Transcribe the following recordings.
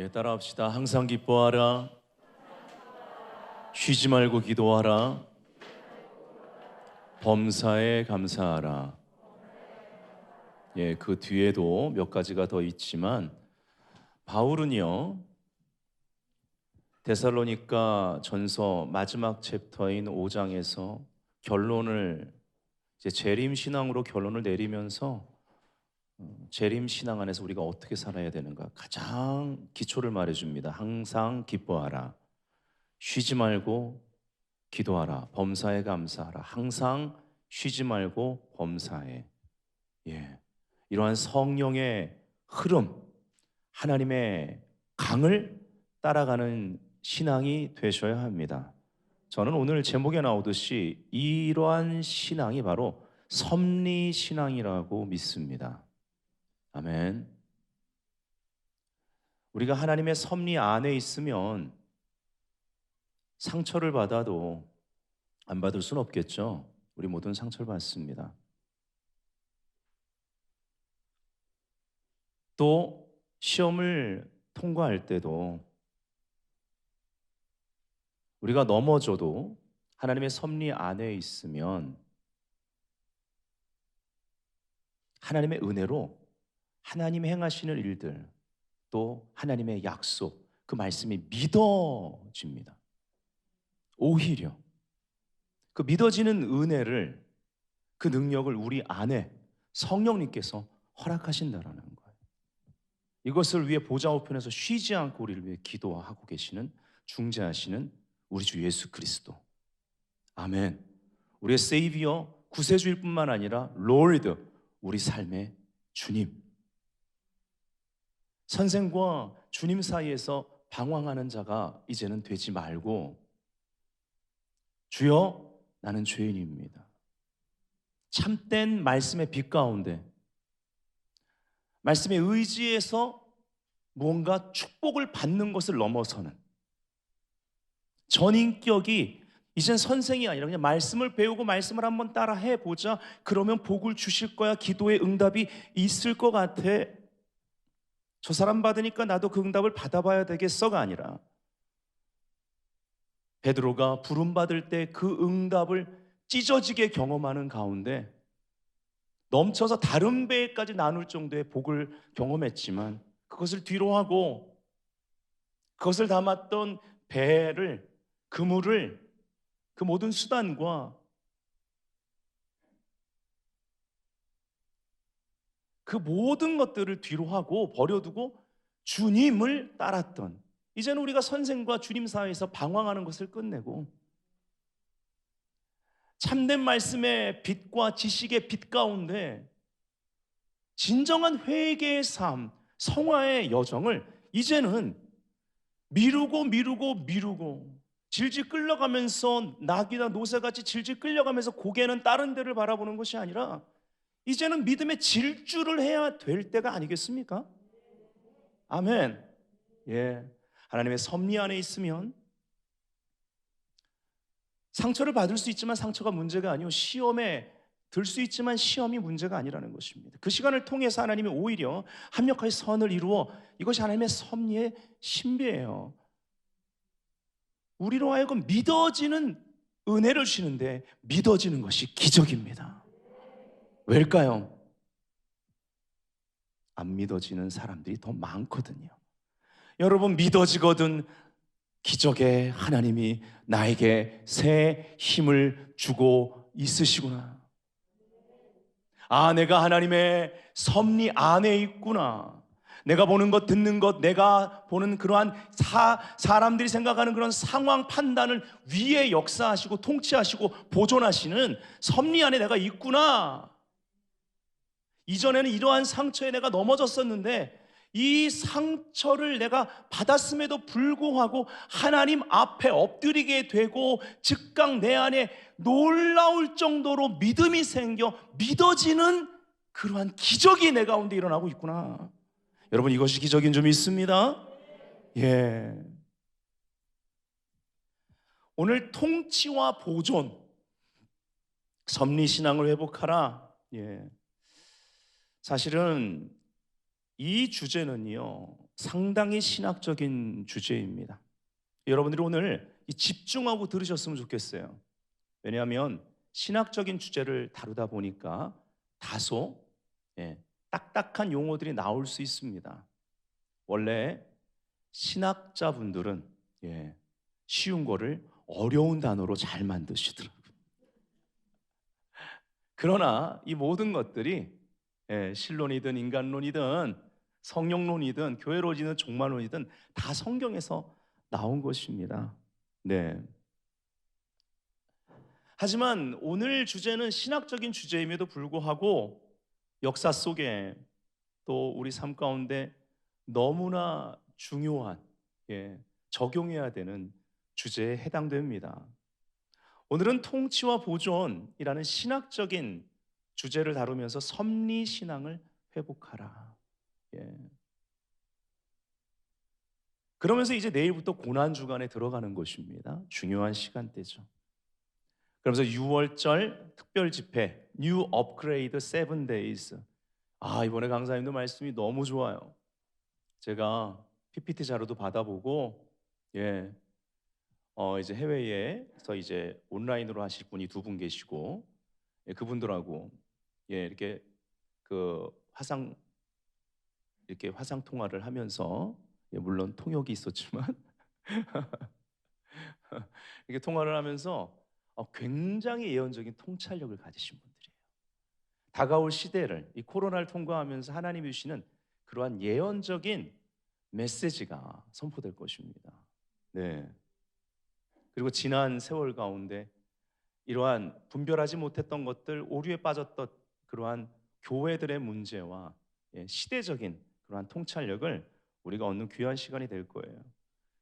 따라합시다. 항상 기뻐하라. 쉬지 말고 기도하라. 범사에 감사하라. 그 뒤에도 몇 가지가 더 있지만 바울은요, 데살로니가 전서 마지막 챕터인 5장에서 결론을 이제 재림 신앙으로 결론을 내리면서 재림 신앙 안에서 우리가 어떻게 살아야 되는가 가장 기초를 말해줍니다. 항상 기뻐하라. 쉬지 말고 기도하라. 범사에 감사하라. 항상 쉬지 말고 범사에. 이러한 성령의 흐름, 하나님의 강을 따라가는 신앙이 되셔야 합니다. 저는 오늘 제목에 나오듯이 이러한 신앙이 바로 섭리 신앙이라고 믿습니다. 아멘. 우리가 하나님의 섭리 안에 있으면 상처를 받아도 안 받을 수는 없겠죠. 우리 모두는 상처를 받습니다. 또 시험을 통과할 때도 우리가 넘어져도 하나님의 섭리 안에 있으면 하나님의 은혜로 하나님이 행하시는 일들, 또 하나님의 약속, 그 말씀이 믿어집니다. 오히려 그 믿어지는 은혜를, 그 능력을 우리 안에 성령님께서 허락하신다라는 거예요. 이것을 위해 보좌 우편에서 쉬지 않고 우리를 위해 기도하고 계시는, 중재하시는 우리 주 예수 그리스도. 아멘. 우리의 세이비어, 구세주일 뿐만 아니라 롤드, 우리 삶의 주님. 선생과 주님 사이에서 방황하는 자가 이제는 되지 말고, 주여 나는 죄인입니다. 참된 말씀의 빛 가운데, 말씀의 의지에서 무언가 축복을 받는 것을 넘어서는 전인격이 이젠 선생이 아니라 그냥 말씀을 배우고 말씀을 한번 따라 해보자, 그러면 복을 주실 거야, 기도의 응답이 있을 것 같아, 저 사람 받으니까 나도 그 응답을 받아봐야 되겠어가 아니라, 베드로가 부름받을 때 그 응답을 찢어지게 경험하는 가운데 넘쳐서 다른 배까지 나눌 정도의 복을 경험했지만, 그것을 뒤로하고 그것을 담았던 배를, 그물을, 그 모든 수단과 그 모든 것들을 뒤로하고 버려두고 주님을 따랐던, 이제는 우리가 선생과 주님 사이에서 방황하는 것을 끝내고 참된 말씀의 빛과 지식의 빛 가운데 진정한 회개의 삶, 성화의 여정을 이제는 미루고 질질 끌려가면서, 낙이나 노새같이 질질 끌려가면서 고개는 다른 데를 바라보는 것이 아니라 이제는 믿음의 질주를 해야 될 때가 아니겠습니까? 아멘. 하나님의 섭리 안에 있으면 상처를 받을 수 있지만 상처가 문제가 아니고, 시험에 들 수 있지만 시험이 문제가 아니라는 것입니다. 그 시간을 통해서 하나님이 오히려 합력하여 선을 이루어, 이것이 하나님의 섭리의 신비예요. 우리로 하여금 믿어지는 은혜를 주시는데 믿어지는 것이 기적입니다. 왜일까요? 안 믿어지는 사람들이 더 많거든요. 여러분, 믿어지거든 기적의 하나님이 나에게 새 힘을 주고 있으시구나. 내가 하나님의 섭리 안에 있구나. 내가 보는 것, 듣는 것, 내가 보는 그러한 사람들이 생각하는 그런 상황 판단을 위에 역사하시고 통치하시고 보존하시는 섭리 안에 내가 있구나. 이전에는 이러한 상처에 내가 넘어졌었는데 이 상처를 내가 받았음에도 불구하고 하나님 앞에 엎드리게 되고 즉각 내 안에 놀라울 정도로 믿음이 생겨 믿어지는 그러한 기적이 내 가운데 일어나고 있구나. 여러분, 이것이 기적인 줄 믿습니다. 오늘 통치와 보존, 섭리신앙을 회복하라. 사실은 이 주제는요, 상당히 신학적인 주제입니다. 여러분들이 오늘 집중하고 들으셨으면 좋겠어요. 왜냐하면 신학적인 주제를 다루다 보니까 다소 딱딱한 용어들이 나올 수 있습니다. 원래 신학자분들은 쉬운 거를 어려운 단어로 잘 만드시더라고요. 그러나 이 모든 것들이 신론이든 인간론이든 성령론이든 교회론이든 종말론이든 다 성경에서 나온 것입니다. 네. 하지만 오늘 주제는 신학적인 주제임에도 불구하고 역사 속에 또 우리 삶 가운데 너무나 중요한 적용해야 되는 주제에 해당됩니다. 오늘은 통치와 보존이라는 신학적인 주제를 다루면서 섭리 신앙을 회복하라. 그러면서 이제 내일부터 고난 주간에 들어가는 것입니다. 중요한 시간대죠. 그러면서 6월절 특별 집회 New Upgrade 7 Days. 이번에 강사님도 말씀이 너무 좋아요. 제가 PPT 자료도 받아보고 이제 해외에서 이제 온라인으로 하실 분이 2분 계시고 그분들하고 이렇게 그 화상 통화를 하면서 물론 통역이 있었지만 이렇게 통화를 하면서 굉장히 예언적인 통찰력을 가지신 분들이에요. 다가올 시대를 이 코로나를 통과하면서 하나님이 주시는 그러한 예언적인 메시지가 선포될 것입니다. 네. 그리고 지난 세월 가운데 이러한 분별하지 못했던 것들, 오류에 빠졌던 그러한 교회들의 문제와 시대적인 그러한 통찰력을 우리가 얻는 귀한 시간이 될 거예요.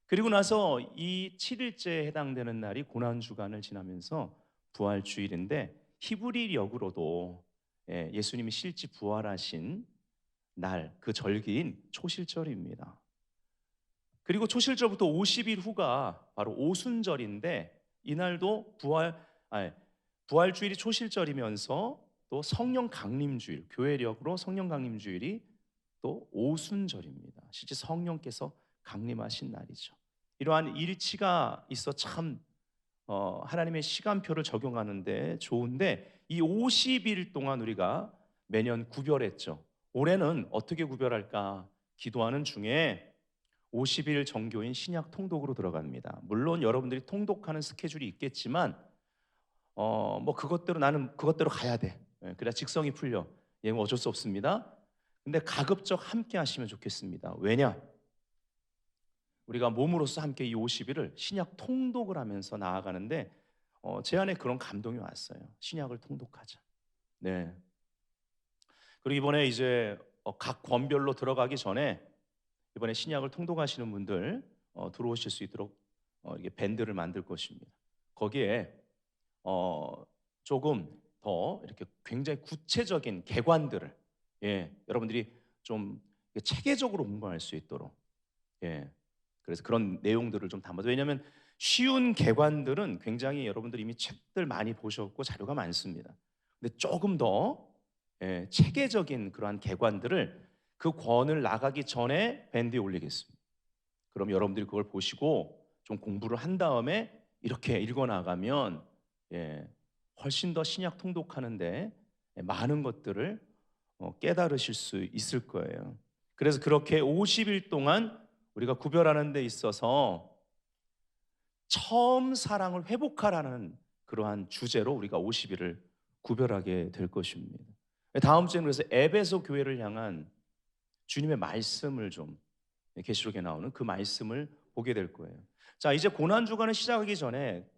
그리고 나서 이 7일째에 해당되는 날이 고난주간을 지나면서 부활주일인데 히브리력으로도 예수님이 실제 부활하신 날, 그 절기인 초실절입니다. 그리고 초실절부터 50일 후가 바로 오순절인데 이날도 부활주일이 초실절이면서 또 성령 강림주일, 교회력으로 성령 강림주일이 또 오순절입니다. 실제 성령께서 강림하신 날이죠. 이러한 일치가 있어 참 하나님의 시간표를 적용하는데 좋은데 이 50일 동안 우리가 매년 구별했죠. 올해는 어떻게 구별할까 기도하는 중에 50일 정교인 신약 통독으로 들어갑니다. 물론 여러분들이 통독하는 스케줄이 있겠지만 뭐 그것대로 나는 그것대로 가야 돼. 그래야 직성이 풀려. 어쩔 수 없습니다. 근데 가급적 함께 하시면 좋겠습니다. 왜냐? 우리가 몸으로서 함께 이 50일을 신약 통독을 하면서 나아가는데 제 안에 그런 감동이 왔어요. 신약을 통독하자. 네. 그리고 이번에 이제 각 권별로 들어가기 전에 이번에 신약을 통독하시는 분들 들어오실 수 있도록 이게 밴드를 만들 것입니다. 거기에 조금 더 이렇게 굉장히 구체적인 개관들을 여러분들이 좀 체계적으로 공부할 수 있도록 그래서 그런 내용들을 좀 담아서 왜냐하면 쉬운 개관들은 굉장히 여러분들이 이미 책들 많이 보셨고 자료가 많습니다. 근데 조금 더 체계적인 그러한 개관들을 그 권을 나가기 전에 밴드에 올리겠습니다. 그럼 여러분들이 그걸 보시고 좀 공부를 한 다음에 이렇게 읽어 나가면 훨씬 더 신약 통독하는데 많은 것들을 깨달으실 수 있을 거예요. 그래서 그렇게 50일 동안 우리가 구별하는 데 있어서 처음 사랑을 회복하라는 그러한 주제로 우리가 50일을 구별하게 될 것입니다. 다음 주에는 그래서 에베소 교회를 향한 주님의 말씀을 좀 계시록에 나오는 그 말씀을 보게 될 거예요. 자, 이제 고난주간을 시작하기 전에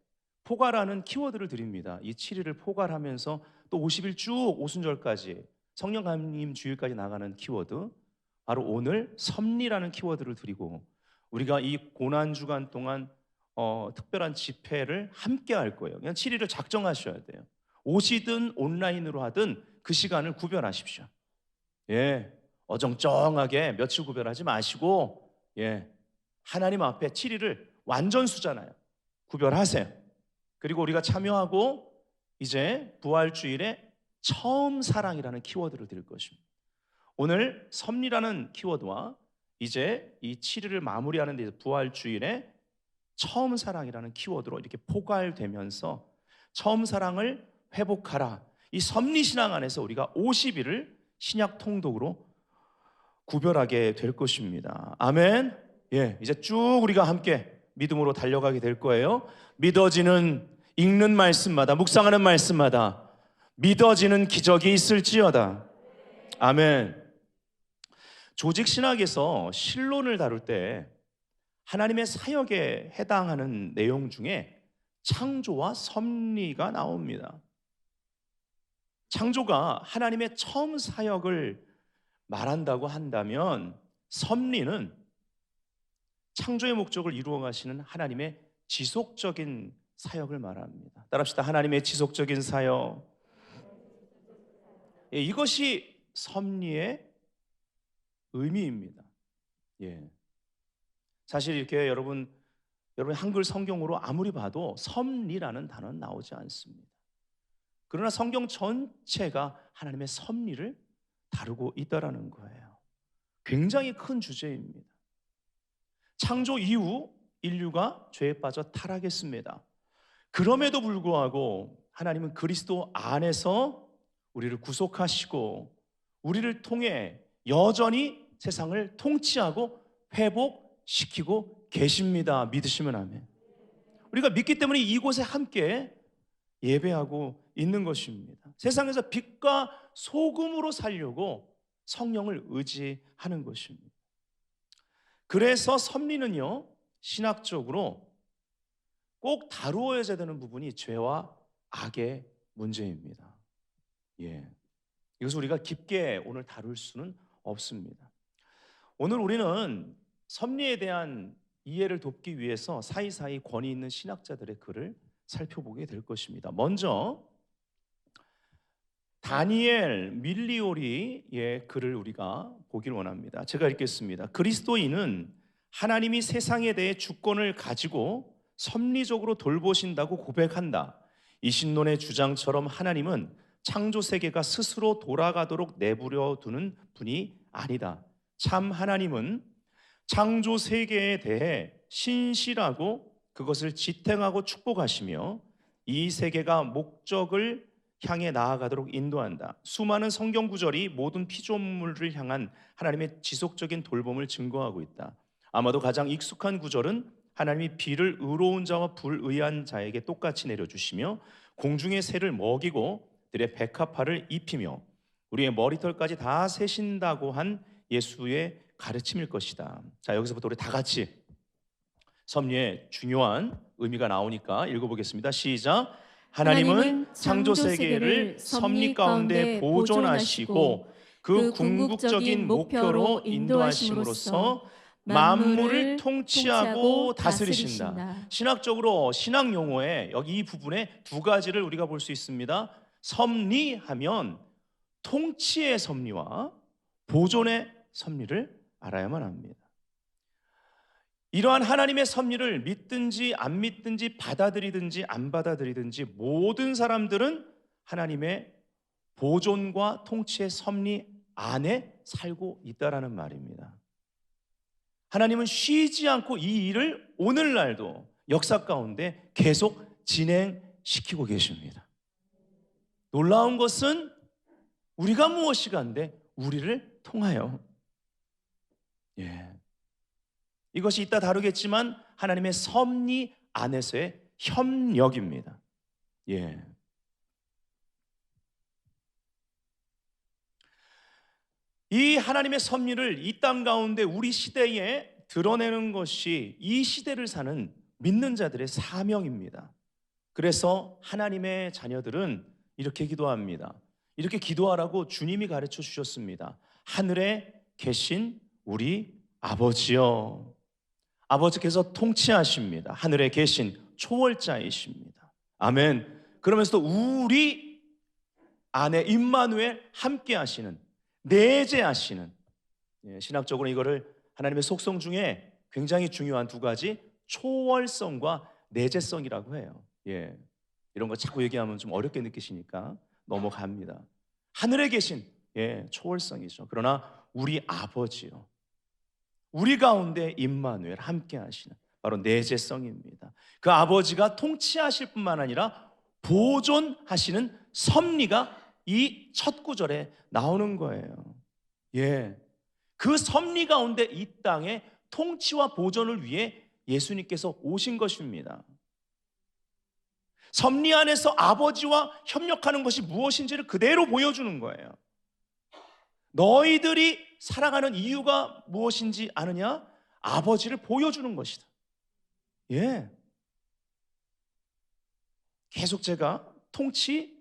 포괄하는 키워드를 드립니다. 이 7일을 포괄하면서 또 50일 쭉 오순절까지 성령 강림 주일까지 나가는 키워드, 바로 오늘 섭리라는 키워드를 드리고 우리가 이 고난주간 동안 특별한 집회를 함께 할 거예요. 그냥 7일을 작정하셔야 돼요. 오시든 온라인으로 하든 그 시간을 구별하십시오. 어정쩡하게 며칠 구별하지 마시고 하나님 앞에 7일을 완전수잖아요. 구별하세요. 그리고 우리가 참여하고 이제 부활주일에 처음 사랑이라는 키워드를 드릴 것입니다. 오늘 섭리라는 키워드와 이제 이 7일을 마무리하는 데 부활 주일에 처음 사랑이라는 키워드로 이렇게 포괄되면서 처음 사랑을 회복하라. 이 섭리신앙 안에서 우리가 50일을 신약 통독으로 구별하게 될 것입니다. 아멘. 예, 이제 쭉 우리가 함께 믿음으로 달려가게 될 거예요. 믿어지는 읽는 말씀마다, 묵상하는 말씀마다 믿어지는 기적이 있을지어다. 아멘. 조직 신학에서 신론을 다룰 때 하나님의 사역에 해당하는 내용 중에 창조와 섭리가 나옵니다. 창조가 하나님의 처음 사역을 말한다고 한다면, 섭리는 창조의 목적을 이루어 가시는 하나님의 지속적인 사역을 말합니다. 따라합시다. 하나님의 지속적인 사역. 예, 이것이 섭리의 의미입니다. 예. 사실 이렇게 여러분 한글 성경으로 아무리 봐도 섭리라는 단어는 나오지 않습니다. 그러나 성경 전체가 하나님의 섭리를 다루고 있다라는 거예요. 굉장히 큰 주제입니다. 창조 이후 인류가 죄에 빠져 타락했습니다. 그럼에도 불구하고 하나님은 그리스도 안에서 우리를 구속하시고 우리를 통해 여전히 세상을 통치하고 회복시키고 계십니다. 믿으시면 아멘. 우리가 믿기 때문에 이곳에 함께 예배하고 있는 것입니다. 세상에서 빛과 소금으로 살려고 성령을 의지하는 것입니다. 그래서 섭리는요, 신학적으로 꼭 다루어야 되는 부분이 죄와 악의 문제입니다. 예. 이것을 우리가 깊게 오늘 다룰 수는 없습니다. 오늘 우리는 섭리에 대한 이해를 돕기 위해서 사이사이 권위 있는 신학자들의 글을 살펴보게 될 것입니다. 먼저 다니엘 밀리오리의 글을 우리가 보길 원합니다. 제가 읽겠습니다. 그리스도인은 하나님이 세상에 대해 주권을 가지고 섭리적으로 돌보신다고 고백한다. 이 신론의 주장처럼 하나님은 창조 세계가 스스로 돌아가도록 내버려 두는 분이 아니다. 참 하나님은 창조 세계에 대해 신실하고 그것을 지탱하고 축복하시며 이 세계가 목적을 향해 나아가도록 인도한다. 수많은 성경 구절이 모든 피조물을 향한 하나님의 지속적인 돌봄을 증거하고 있다. 아마도 가장 익숙한 구절은 하나님이 비를 의로운 자와 불의한 자에게 똑같이 내려주시며 공중의 새를 먹이고 들의 백합화를 입히며 우리의 머리털까지 다 세신다고 한 예수의 가르침일 것이다. 자, 여기서부터 우리 다 같이 섭리의 중요한 의미가 나오니까 읽어보겠습니다. 시작. 하나님은 창조 세계를 섭리 가운데 보존하시고 그 궁극적인 목표로 인도하심으로써 만물을 통치하고 다스리신다. 신학적으로 신학 용어에 여기 이 부분에 두 가지를 우리가 볼 수 있습니다. 섭리하면 통치의 섭리와 보존의 섭리를 알아야만 합니다. 이러한 하나님의 섭리를 믿든지 안 믿든지 받아들이든지 안 받아들이든지 모든 사람들은 하나님의 보존과 통치의 섭리 안에 살고 있다라는 말입니다. 하나님은 쉬지 않고 이 일을 오늘날도 역사 가운데 계속 진행시키고 계십니다. 놀라운 것은 우리가 무엇이 간데 우리를 통하여, 예, 이것이 이따 다루겠지만 하나님의 섭리 안에서의 협력입니다. 예. 이 하나님의 섭리를 이 땅 가운데 우리 시대에 드러내는 것이 이 시대를 사는 믿는 자들의 사명입니다. 그래서 하나님의 자녀들은 이렇게 기도합니다. 이렇게 기도하라고 주님이 가르쳐 주셨습니다. 하늘에 계신 우리 아버지여. 아버지께서 통치하십니다. 하늘에 계신 초월자이십니다. 아멘. 그러면서도 우리 안에 임마누엘 함께 하시는, 내재하시는, 신학적으로 이거를 하나님의 속성 중에 굉장히 중요한 두 가지, 초월성과 내재성이라고 해요. 예, 이런 거 자꾸 얘기하면 좀 어렵게 느끼시니까 넘어갑니다. 하늘에 계신, 예, 초월성이죠. 그러나 우리 아버지요. 우리 가운데 임마누엘 함께 하시는 바로 내재성입니다. 그 아버지가 통치하실 뿐만 아니라 보존하시는 섭리가 이 첫 구절에 나오는 거예요. 예. 그 섭리 가운데 이 땅에 통치와 보존을 위해 예수님께서 오신 것입니다. 섭리 안에서 아버지와 협력하는 것이 무엇인지를 그대로 보여주는 거예요. 너희들이 살아가는 이유가 무엇인지 아느냐? 아버지를 보여주는 것이다. 예. 계속 제가 통치,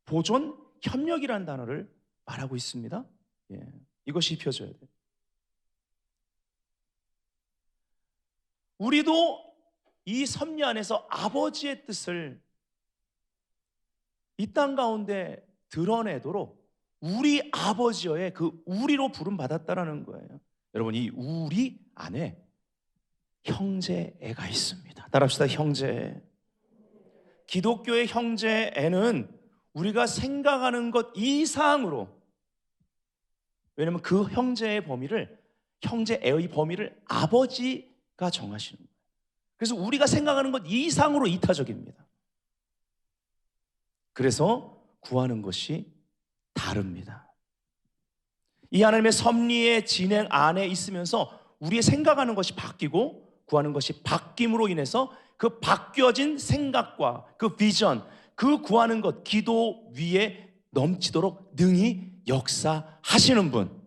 보존, 협력이라는 단어를 말하고 있습니다. 예. 이것이 입혀져야 돼요. 우리도 이 섭리 안에서 아버지의 뜻을 이 땅 가운데 드러내도록 우리 아버지여의 그 우리로 부름받았다라는 거예요. 여러분, 이 우리 안에 형제애가 있습니다. 따라합시다. 형제애. 기독교의 형제애는 우리가 생각하는 것 이상으로, 왜냐하면 그 형제의 범위를, 형제애의 범위를 아버지가 정하시는 거예요. 그래서 우리가 생각하는 것 이상으로 이타적입니다. 그래서 구하는 것이 다릅니다. 이 하나님의 섭리의 진행 안에 있으면서 우리의 생각하는 것이 바뀌고 구하는 것이 바뀜으로 인해서 그 바뀌어진 생각과 그 비전, 그 구하는 것, 기도 위에 넘치도록 능히 역사하시는 분,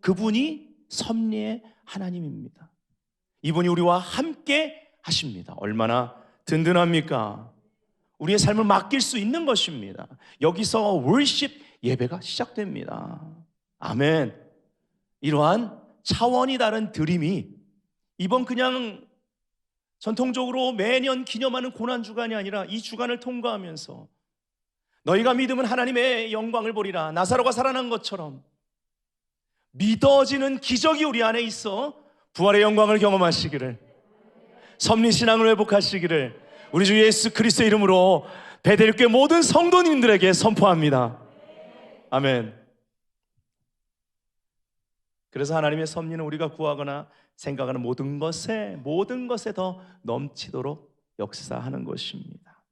그분이 섭리의 하나님입니다. 이분이 우리와 함께 하십니다. 얼마나 든든합니까? 우리의 삶을 맡길 수 있는 것입니다. 여기서 월십 예배가 시작됩니다. 아멘. 이러한 차원이 다른 드림이 이번 그냥 전통적으로 매년 기념하는 고난주간이 아니라 이 주간을 통과하면서 너희가 믿으면 하나님의 영광을 보리라, 나사로가 살아난 것처럼 믿어지는 기적이 우리 안에 있어 부활의 영광을 경험하시기를, 섭리신앙을 회복하시기를 우리 주 예수 그리스도의 이름으로 베델교회 모든 성도님들에게 선포합니다. 아멘. 그래서 하나님의 섭리는 우리가 구하거나 생각하는 모든 것에 더 넘치도록 역사하는 것입니다.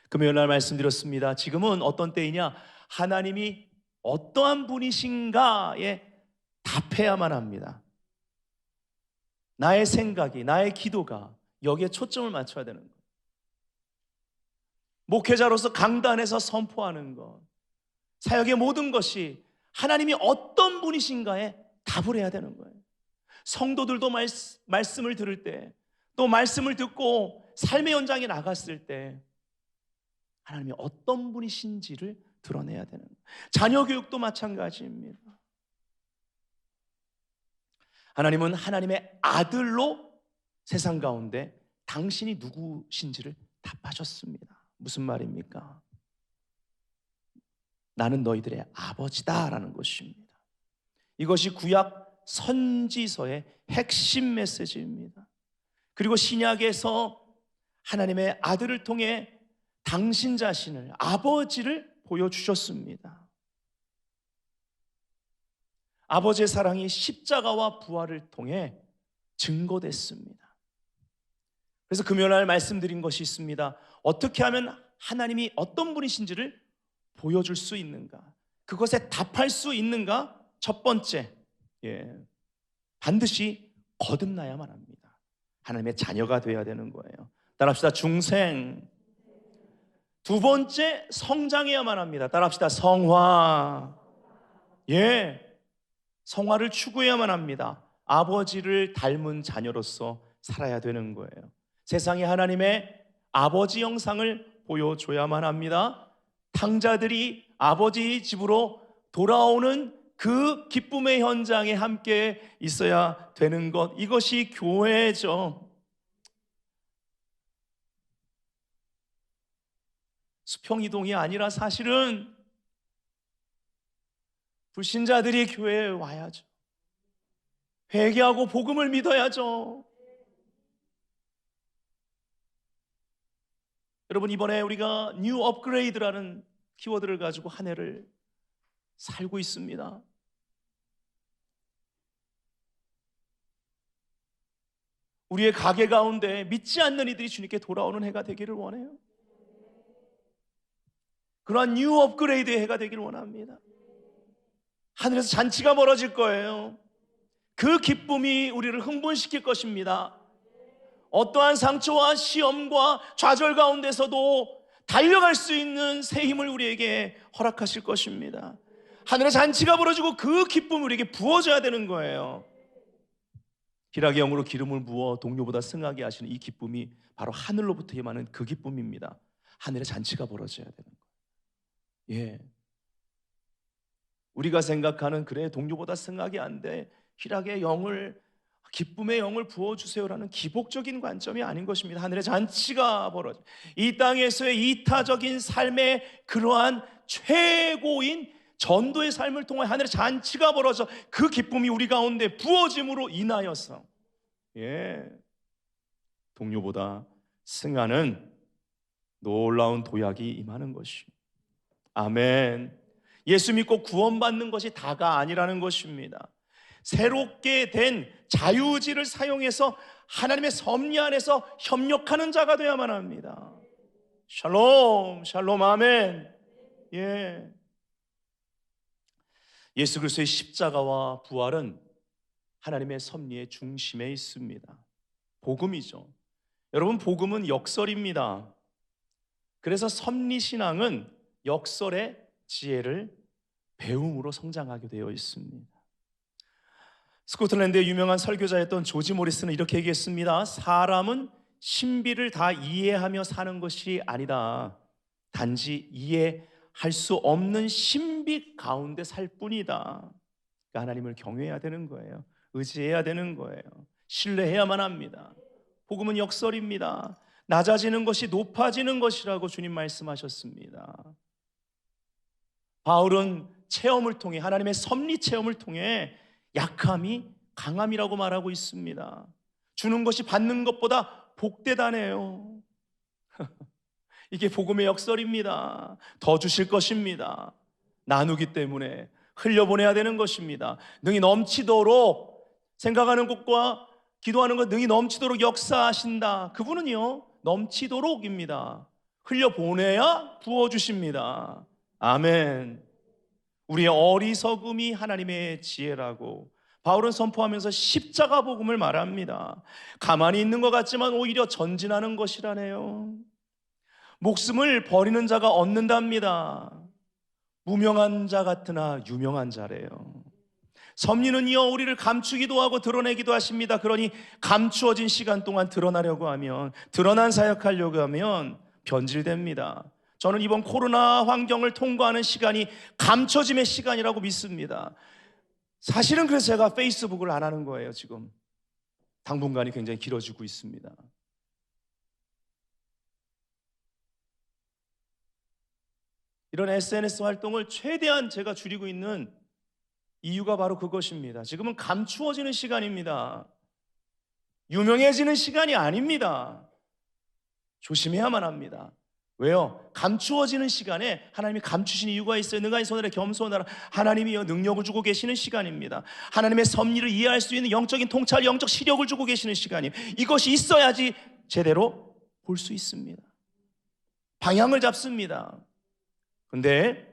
금요일 날 말씀드렸습니다. 지금은 어떤 때이냐? 하나님이 어떠한 분이신가에 답해야만 합니다. 나의 생각이, 나의 기도가 여기에 초점을 맞춰야 되는 것. 목회자로서 강단에서 선포하는 것, 사역의 모든 것이 하나님이 어떤 분이신가에 답을 해야 되는 거예요. 성도들도 말씀을 들을 때, 또 말씀을 듣고 삶의 현장에 나갔을 때 하나님이 어떤 분이신지를 드러내야 되는 거예요. 자녀 교육도 마찬가지입니다. 하나님은 하나님의 아들로 세상 가운데 당신이 누구신지를 답하셨습니다. 무슨 말입니까? 나는 너희들의 아버지다라는 것입니다. 이것이 구약 선지서의 핵심 메시지입니다. 그리고 신약에서 하나님의 아들을 통해 당신 자신을, 아버지를 보여주셨습니다. 아버지의 사랑이 십자가와 부활을 통해 증거됐습니다. 그래서 금요일날 말씀드린 것이 있습니다. 어떻게 하면 하나님이 어떤 분이신지를 보여줄 수 있는가, 그것에 답할 수 있는가? 첫 번째, 반드시 거듭나야만 합니다. 하나님의 자녀가 되어야 되는 거예요. 따라합시다. 중생. 두 번째, 성장해야만 합니다. 따라합시다. 성화. 성화를 추구해야만 합니다. 아버지를 닮은 자녀로서 살아야 되는 거예요. 세상에 하나님의 아버지 형상을 보여줘야만 합니다. 탕자들이 아버지 집으로 돌아오는 그 기쁨의 현장에 함께 있어야 되는 것, 이것이 교회죠. 수평이동이 아니라 사실은 불신자들이 교회에 와야죠. 회개하고 복음을 믿어야죠. 여러분, 이번에 우리가 뉴 업그레이드라는 키워드를 가지고 한 해를 살고 있습니다. 우리의 가게 가운데 믿지 않는 이들이 주님께 돌아오는 해가 되기를 원해요. 그러한 뉴 업그레이드의 해가 되기를 원합니다. 하늘에서 잔치가 벌어질 거예요. 그 기쁨이 우리를 흥분시킬 것입니다. 어떠한 상처와 시험과 좌절 가운데서도 달려갈 수 있는 새 힘을 우리에게 허락하실 것입니다. 하늘에 잔치가 벌어지고 그 기쁨이 우리에게 부어져야 되는 거예요. 희락의 영으로 기름을 부어 동료보다 승하게 하시는 이 기쁨이 바로 하늘로부터 임하는 그 기쁨입니다. 하늘에 잔치가 벌어져야 되는 거예요. 예. 우리가 생각하는 그래 동료보다 승하게 안 돼, 희락의 영을, 기쁨의 영을 부어주세요라는 기복적인 관점이 아닌 것입니다. 하늘의 잔치가 벌어져 이 땅에서의 이타적인 삶의 그러한 최고인 전도의 삶을 통해 하늘의 잔치가 벌어져 그 기쁨이 우리 가운데 부어짐으로 인하여서 동료보다 승하는 놀라운 도약이 임하는 것입니다. 아멘. 예수 믿고 구원받는 것이 다가 아니라는 것입니다. 새롭게 된 자유의지를 사용해서 하나님의 섭리 안에서 협력하는 자가 되어야만 합니다. 샬롬, 샬롬, 아멘. 예. 예수 그리스도의 십자가와 부활은 하나님의 섭리의 중심에 있습니다. 복음이죠. 여러분, 복음은 역설입니다. 그래서 섭리신앙은 역설의 지혜를 배움으로 성장하게 되어 있습니다. 스코틀랜드의 유명한 설교자였던 조지 모리스는 이렇게 얘기했습니다. 사람은 신비를 다 이해하며 사는 것이 아니다. 단지 이해할 수 없는 신비 가운데 살 뿐이다. 그러니까 하나님을 경외해야 되는 거예요. 의지해야 되는 거예요. 신뢰해야만 합니다. 복음은 역설입니다. 낮아지는 것이 높아지는 것이라고 주님 말씀하셨습니다. 바울은 체험을 통해, 하나님의 섭리 체험을 통해 약함이 강함이라고 말하고 있습니다. 주는 것이 받는 것보다 복되다네요. 이게 복음의 역설입니다. 더 주실 것입니다. 나누기 때문에 흘려보내야 되는 것입니다. 능히 넘치도록 생각하는 것과 기도하는 것, 능히 넘치도록 역사하신다. 그분은요, 넘치도록입니다. 흘려보내야 부어주십니다. 아멘. 우리의 어리석음이 하나님의 지혜라고 바울은 선포하면서 십자가 복음을 말합니다. 가만히 있는 것 같지만 오히려 전진하는 것이라네요. 목숨을 버리는 자가 얻는답니다. 무명한 자 같으나 유명한 자래요. 섭리는요, 우리를 감추기도 하고 드러내기도 하십니다. 그러니 감추어진 시간 동안 드러나려고 하면, 드러난 사역하려고 하면 변질됩니다. 저는 이번 코로나 환경을 통과하는 시간이 감춰짐의 시간이라고 믿습니다. 사실은 그래서 제가 페이스북을 안 하는 거예요. 지금 당분간이 굉장히 길어지고 있습니다. 이런 SNS 활동을 최대한 제가 줄이고 있는 이유가 바로 그것입니다. 지금은 감추어지는 시간입니다. 유명해지는 시간이 아닙니다. 조심해야만 합니다. 왜요? 감추어지는 시간에 하나님이 감추신 이유가 있어요. 능하니 손에 겸손하라. 하나님이요, 능력을 주고 계시는 시간입니다. 하나님의 섭리를 이해할 수 있는 영적인 통찰, 영적 시력을 주고 계시는 시간입니다. 이것이 있어야지 제대로 볼 수 있습니다. 방향을 잡습니다. 근데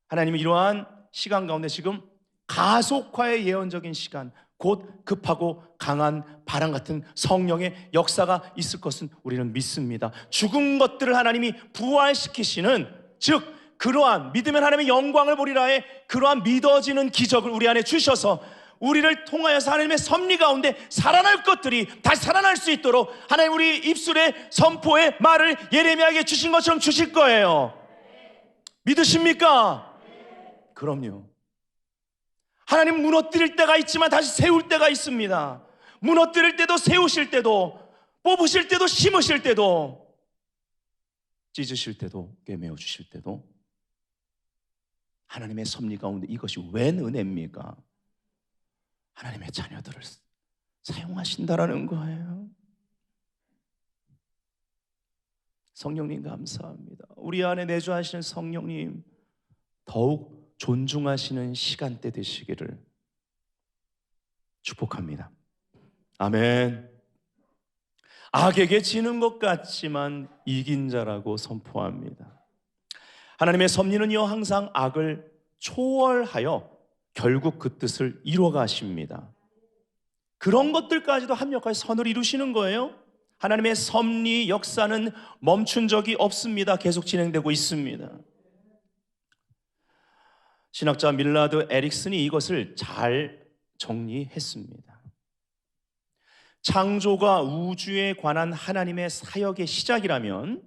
하나님이 이러한 시간 가운데 지금 가속화의 예언적인 시간, 곧 급하고 강한 바람 같은 성령의 역사가 있을 것은 우리는 믿습니다. 죽은 것들을 하나님이 부활시키시는, 즉 그러한 믿으면 하나님의 영광을 보리라의 그러한 믿어지는 기적을 우리 안에 주셔서 우리를 통하여서 하나님의 섭리 가운데 살아날 것들이 다시 살아날 수 있도록 하나님 우리 입술의 선포의 말을 예레미야에게 주신 것처럼 주실 거예요. 믿으십니까? 그럼요. 하나님 무너뜨릴 때가 있지만 다시 세울 때가 있습니다. 무너뜨릴 때도 세우실 때도, 뽑으실 때도 심으실 때도, 찢으실 때도, 꿰매어 주실 때도 하나님의 섭리 가운데 이것이 웬 은혜입니까? 하나님의 자녀들을 사용하신다라는 거예요. 성령님 감사합니다. 우리 안에 내주하시는 성령님 더욱 존중하시는 시간대 되시기를 축복합니다. 아멘. 악에게 지는 것 같지만 이긴 자라고 선포합니다. 하나님의 섭리는요, 항상 악을 초월하여 결국 그 뜻을 이루어 가십니다. 그런 것들까지도 합력하여 선을 이루시는 거예요. 하나님의 섭리 역사는 멈춘 적이 없습니다. 계속 진행되고 있습니다. 신학자 밀라드 에릭슨이 이것을 잘 정리했습니다. 창조가 우주에 관한 하나님의 사역의 시작이라면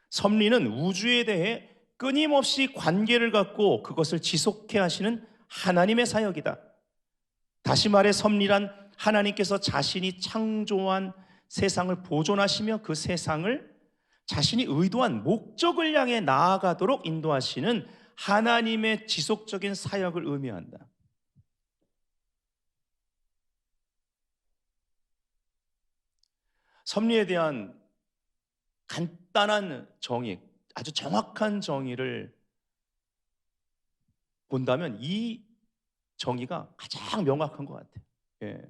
섭리는 우주에 대해 끊임없이 관계를 갖고 그것을 지속해 하시는 하나님의 사역이다. 다시 말해 섭리란 하나님께서 자신이 창조한 세상을 보존하시며 그 세상을 자신이 의도한 목적을 향해 나아가도록 인도하시는 하나님의 지속적인 사역을 의미한다. 섭리에 대한 간단한 정의, 아주 정확한 정의를 본다면 이 정의가 가장 명확한 것 같아요. 예.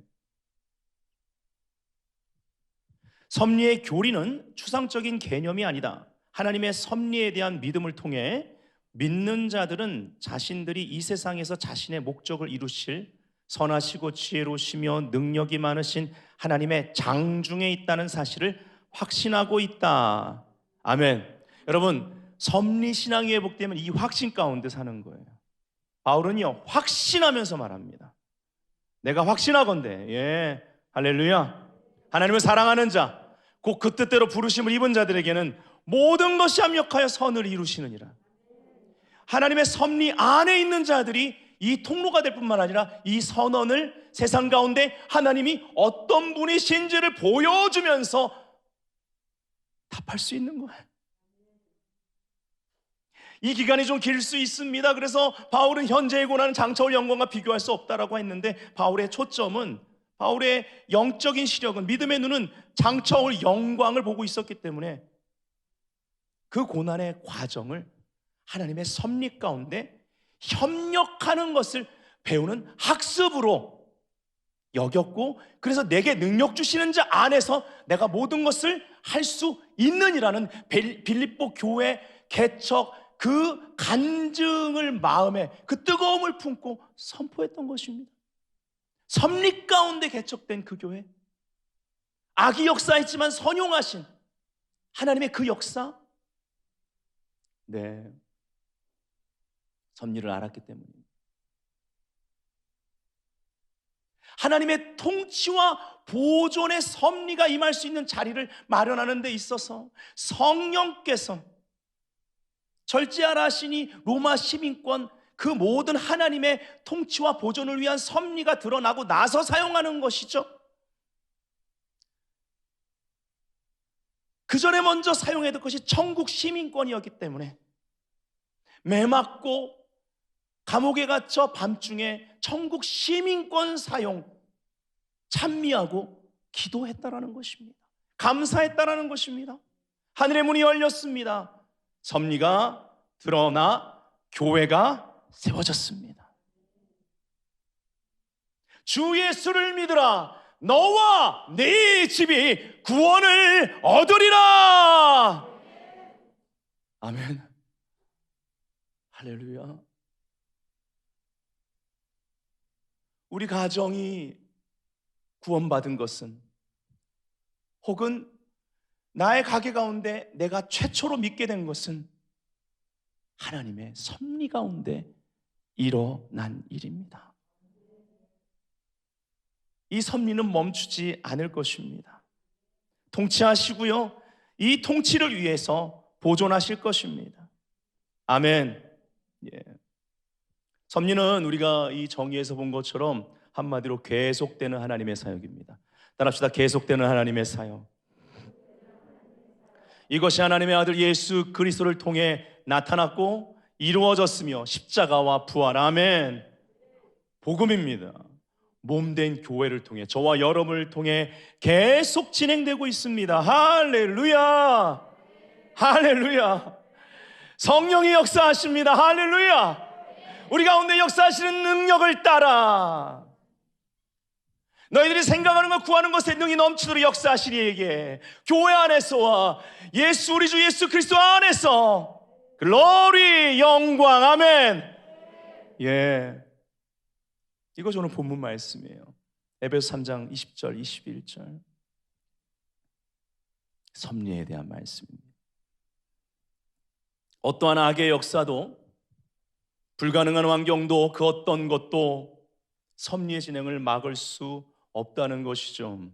섭리의 교리는 추상적인 개념이 아니다. 하나님의 섭리에 대한 믿음을 통해 믿는 자들은 자신들이 이 세상에서 자신의 목적을 이루실 선하시고 지혜로우시며 능력이 많으신 하나님의 장중에 있다는 사실을 확신하고 있다. 아멘. 여러분, 섭리신앙이 회복되면 이 확신 가운데 사는 거예요. 바울은요, 확신하면서 말합니다. 내가 확신하건대. 예, 할렐루야. 하나님을 사랑하는 자, 곧 그 뜻대로 부르심을 입은 자들에게는 모든 것이 합력하여 선을 이루시느니라. 하나님의 섭리 안에 있는 자들이 이 통로가 될 뿐만 아니라 이 선언을 세상 가운데 하나님이 어떤 분이신지를 보여주면서 답할 수 있는 거예요. 이 기간이 좀 길 수 있습니다. 그래서 바울은 현재의 고난은 장차올 영광과 비교할 수 없다라고 했는데, 바울의 초점은, 바울의 영적인 시력은, 믿음의 눈은 장차올 영광을 보고 있었기 때문에 그 고난의 과정을 하나님의 섭리 가운데 협력하는 것을 배우는 학습으로 여겼고, 그래서 내게 능력 주시는 자 안에서 내가 모든 것을 할 수 있느니라는 빌립보 교회 개척 그 간증을 마음에, 그 뜨거움을 품고 선포했던 것입니다. 섭리 가운데 개척된 그 교회, 악이 역사했지만 선용하신 하나님의 그 역사, 네, 섭리를 알았기 때문입니다. 하나님의 통치와 보존의 섭리가 임할 수 있는 자리를 마련하는 데 있어서 성령께서 절제하라 하시니 로마 시민권, 그 모든 하나님의 통치와 보존을 위한 섭리가 드러나고 나서 사용하는 것이죠. 그 전에 먼저 사용했던 것이 천국 시민권이었기 때문에 매 맞고 감옥에 갇혀 밤중에 천국 시민권 사용 찬미하고 기도했다라는 것입니다. 감사했다라는 것입니다. 하늘의 문이 열렸습니다. 섭리가 드러나 교회가 세워졌습니다. 주 예수를 믿으라. 너와 네 집이 구원을 얻으리라. 아멘. 할렐루야. 우리 가정이 구원받은 것은, 혹은 나의 가게 가운데 내가 최초로 믿게 된 것은 하나님의 섭리 가운데 일어난 일입니다. 이 섭리는 멈추지 않을 것입니다. 통치하시고요, 이 통치를 위해서 보존하실 것입니다. 아멘. 예. 섭리는 우리가 이 정의에서 본 것처럼 한마디로 계속되는 하나님의 사역입니다. 따라합시다. 계속되는 하나님의 사역. 이것이 하나님의 아들 예수 그리스도를 통해 나타났고 이루어졌으며 십자가와 부활, 아멘, 복음입니다. 몸된 교회를 통해, 저와 여러분을 통해 계속 진행되고 있습니다. 할렐루야. 할렐루야. 성령이 역사하십니다. 할렐루야. 우리 가운데 역사하시는 능력을 따라 너희들이 생각하는 것 구하는 것에 능히 넘치도록 역사하시니 에게 교회 안에서와 예수 우리 주 예수 그리스도 안에서 글로리 영광 아멘. 예, 이거 저는 본문 말씀이에요. 에베소 3장 20절 21절 섭리에 대한 말씀입니다. 어떠한 악의 역사도 불가능한 환경도 그 어떤 것도 섭리의 진행을 막을 수 없다는 것이죠.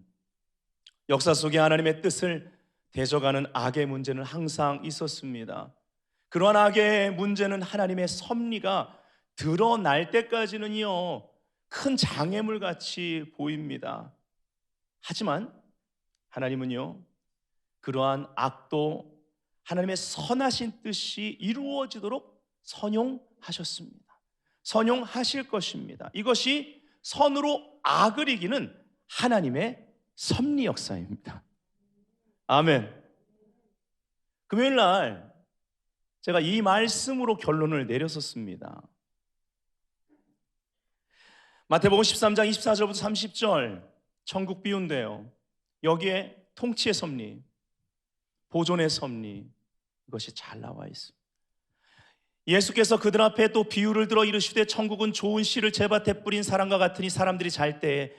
역사 속에 하나님의 뜻을 대적하는 악의 문제는 항상 있었습니다. 그러한 악의 문제는 하나님의 섭리가 드러날 때까지는요 큰 장애물 같이 보입니다. 하지만 하나님은요 그러한 악도 하나님의 선하신 뜻이 이루어지도록 선용하셨습니다. 선용하실 것입니다. 이것이 선으로 악을 이기는 하나님의 섭리 역사입니다. 아멘. 금요일 날 제가 이 말씀으로 결론을 내렸었습니다. 마태복음 13장 24절부터 30절 천국 비유인데요, 여기에 통치의 섭리, 보존의 섭리, 이것이 잘 나와 있습니다. 예수께서 그들 앞에 또 비유를 들어 이르시되 천국은 좋은 씨를 제밭에 뿌린 사람과 같으니 사람들이 잘 때에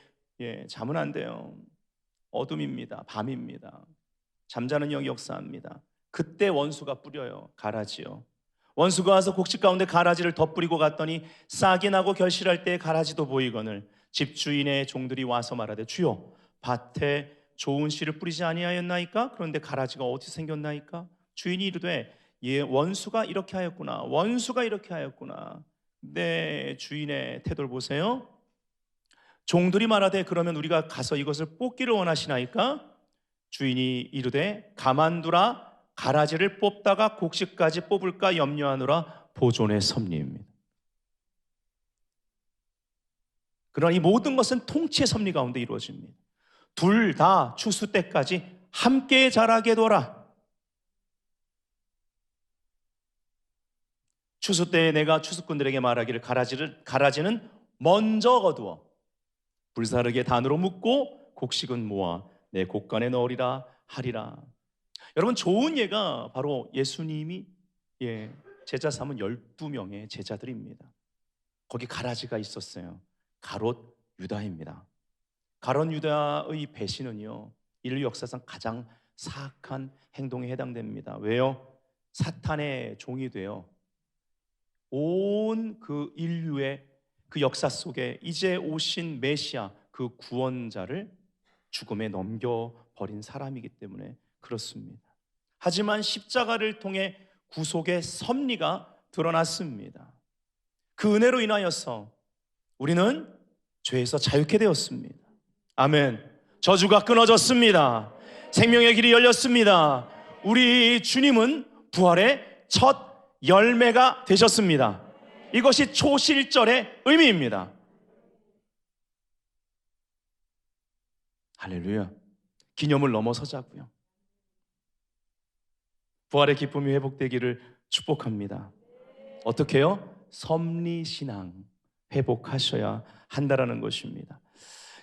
잠은 안 돼요. 어둠입니다. 밤입니다. 잠자는 영이 역사합니다. 그때 원수가 뿌려요. 가라지요. 원수가 와서 곡식 가운데 가라지를 덧뿌리고 갔더니 싹이 나고 결실할 때 가라지도 보이거늘 집주인의 종들이 와서 말하되 주여 밭에 좋은 씨를 뿌리지 아니하였나이까? 그런데 가라지가 어디서 생겼나이까? 주인이 이르되 원수가 이렇게 하였구나. 원수가 이렇게 하였구나. 근데 주인의 태도를 보세요. 종들이 말하되 그러면 우리가 가서 이것을 뽑기를 원하시나이까? 주인이 이르되 가만두라. 가라지를 뽑다가 곡식까지 뽑을까 염려하노라. 보존의 섭리입니다. 그러나 이 모든 것은 통치의 섭리 가운데 이루어집니다. 둘 다 추수 때까지 함께 자라게 둬라. 추수 때에 내가 추수꾼들에게 말하기를 가라지는 먼저 거두어 불사르게 단으로 묶고 곡식은 모아 내 곡간에 넣으리라 하리라. 여러분, 좋은 예가 바로 예수님이 제자 삼은 12명의 제자들입니다. 거기 가라지가 있었어요. 가롯 유다입니다. 가롯 유다의 배신은요 인류 역사상 가장 사악한 행동에 해당됩니다. 왜요? 사탄의 종이 되어 온 그 인류의 그 역사 속에 이제 오신 메시아 그 구원자를 죽음에 넘겨버린 사람이기 때문에 그렇습니다. 하지만 십자가를 통해 구속의 섭리가 드러났습니다. 그 은혜로 인하여서 우리는 죄에서 자유케 되었습니다. 아멘. 저주가 끊어졌습니다. 생명의 길이 열렸습니다. 우리 주님은 부활의 첫 열매가 되셨습니다. 이것이 초실절의 의미입니다. 할렐루야. 기념을 넘어서자고요. 부활의 기쁨이 회복되기를 축복합니다. 어떻게 해요? 섭리신앙 회복하셔야 한다라는 것입니다.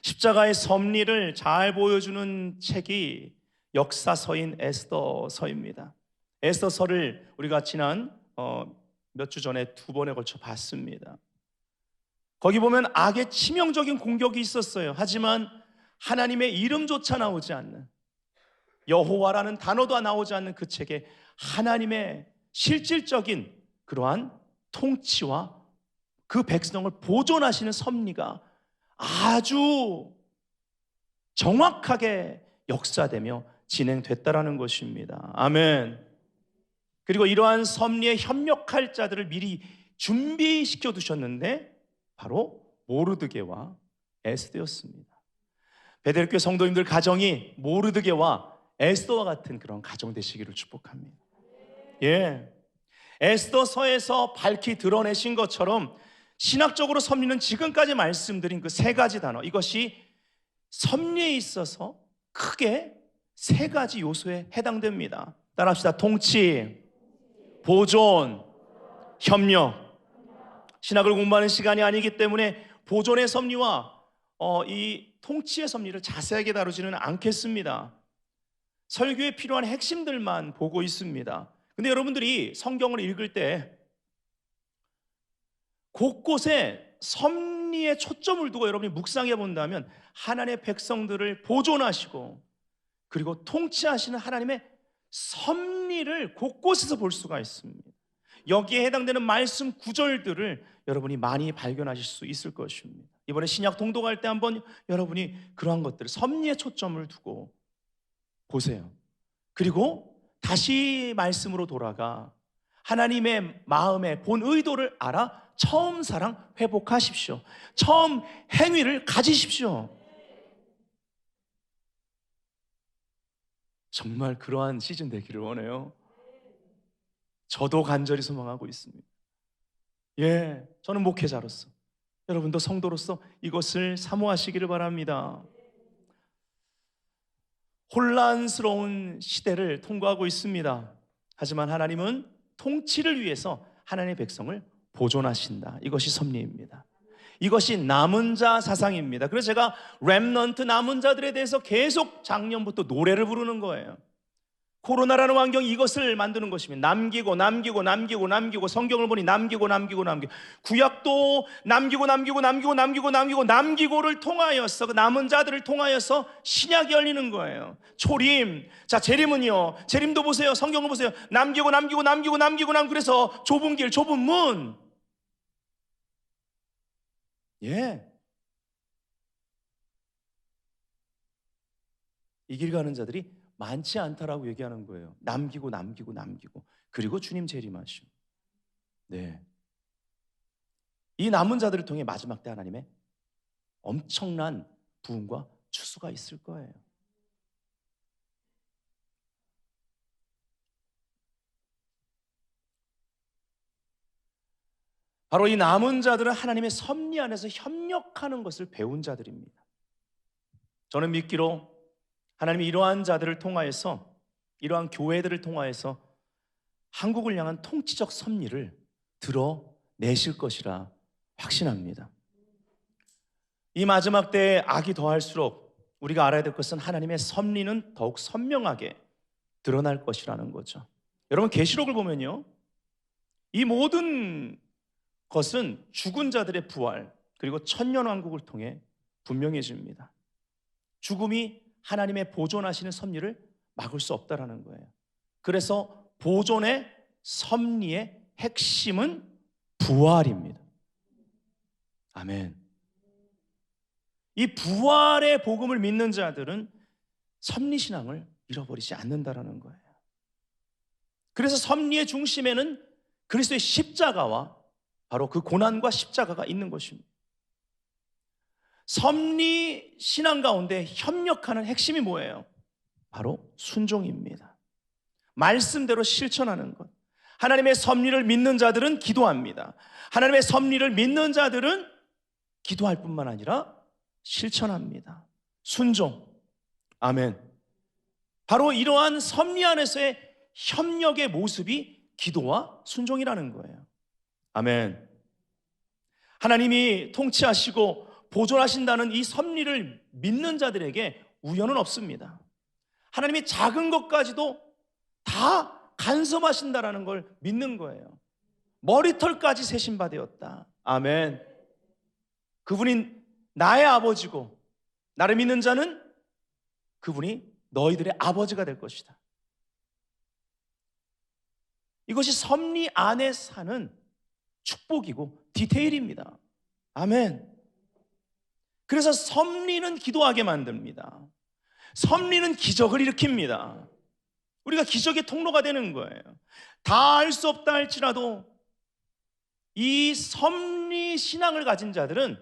십자가의 섭리를 잘 보여주는 책이 역사서인 에스더서입니다. 에스더서를 우리가 지난 몇 주 전에 2번에 걸쳐 봤습니다. 거기 보면 악의 치명적인 공격이 있었어요. 하지만 하나님의 이름조차 나오지 않는, 여호와라는 단어도 나오지 않는 그 책에 하나님의 실질적인 그러한 통치와 그 백성을 보존하시는 섭리가 아주 정확하게 역사되며 진행됐다라는 것입니다. 아멘. 그리고 이러한 섭리에 협력할 자들을 미리 준비시켜 두셨는데 바로 모르드게와 에스더였습니다. 베델교회 성도님들 가정이 모르드게와 에스더와 같은 그런 가정 되시기를 축복합니다. 에스더서에서 밝히 드러내신 것처럼 신학적으로 섭리는 지금까지 말씀드린 그 3가지 단어, 이것이 섭리에 있어서 크게 3가지 요소에 해당됩니다. 따라합시다. 통치, 보존, 협력. 신학을 공부하는 시간이 아니기 때문에 보존의 섭리와 이 통치의 섭리를 자세하게 다루지는 않겠습니다. 설교에 필요한 핵심들만 보고 있습니다. 근데 여러분들이 성경을 읽을 때 곳곳에 섭리에 초점을 두고 여러분이 묵상해 본다면 하나님의 백성들을 보존하시고 그리고 통치하시는 하나님의 섭리를 곳곳에서 볼 수가 있습니다. 여기에 해당되는 말씀 구절들을 여러분이 많이 발견하실 수 있을 것입니다. 이번에 신약 통독할 때 한번 여러분이 그러한 것들을 섭리에 초점을 두고 보세요. 그리고 다시 말씀으로 돌아가 하나님의 마음의 본 의도를 알아 처음 사랑 회복하십시오. 처음 행위를 가지십시오. 정말 그러한 시즌 되기를 원해요. 저도 간절히 소망하고 있습니다. 저는 목회자로서, 여러분도 성도로서 이것을 사모하시기를 바랍니다. 혼란스러운 시대를 통과하고 있습니다. 하지만 하나님은 통치를 위해서 하나님의 백성을 보존하신다. 이것이 섭리입니다. 이것이 남은 자 사상입니다. 그래서 제가 렘넌트 남은 자들에 대해서 계속 작년부터 노래를 부르는 거예요. 코로나라는 환경이 이것을 만드는 것입니다. 남기고 성경을 보니 남기고 구약도 남기고를 통하여서 그 남은 자들을 통하여서 신약이 열리는 거예요. 초림, 자 재림은요, 재림도 보세요. 성경을 보세요. 남기고 그래서 좁은 길 좁은 문. 이 길 가는 자들이 많지 않다라고 얘기하는 거예요. 남기고 그리고 주님 재림하시오. 이 남은 자들을 통해 마지막 때 하나님의 엄청난 부흥과 추수가 있을 거예요. 바로 이 남은 자들은 하나님의 섭리 안에서 협력하는 것을 배운 자들입니다. 저는 믿기로 하나님이 이러한 자들을 통하여서, 이러한 교회들을 통하여서 한국을 향한 통치적 섭리를 드러내실 것이라 확신합니다. 이 마지막 때에 악이 더할수록 우리가 알아야 될 것은 하나님의 섭리는 더욱 선명하게 드러날 것이라는 거죠. 여러분 계시록을 보면요, 이 모든 것은 죽은 자들의 부활 그리고 천년왕국을 통해 분명해집니다. 죽음이 하나님의 보존하시는 섭리를 막을 수 없다라는 거예요. 그래서 보존의 섭리의 핵심은 부활입니다. 아멘. 이 부활의 복음을 믿는 자들은 섭리신앙을 잃어버리지 않는다라는 거예요. 그래서 섭리의 중심에는 그리스도의 십자가와 바로 그 고난과 십자가가 있는 것입니다. 섭리 신앙 가운데 협력하는 핵심이 뭐예요? 바로 순종입니다. 말씀대로 실천하는 것. 하나님의 섭리를 믿는 자들은 기도합니다. 하나님의 섭리를 믿는 자들은 기도할 뿐만 아니라 실천합니다. 순종. 아멘. 바로 이러한 섭리 안에서의 협력의 모습이 기도와 순종이라는 거예요. 아멘. 하나님이 통치하시고 보존하신다는 이 섭리를 믿는 자들에게 우연은 없습니다. 하나님이 작은 것까지도 다 간섭하신다라는 걸 믿는 거예요. 머리털까지 세신 바 되었다. 아멘. 그분이 나의 아버지고 나를 믿는 자는 그분이 너희들의 아버지가 될 것이다. 이것이 섭리 안에 사는 축복이고 디테일입니다. 아멘. 그래서 섭리는 기도하게 만듭니다. 섭리는 기적을 일으킵니다. 우리가 기적의 통로가 되는 거예요. 다 알 수 없다 할지라도 이 섭리 신앙을 가진 자들은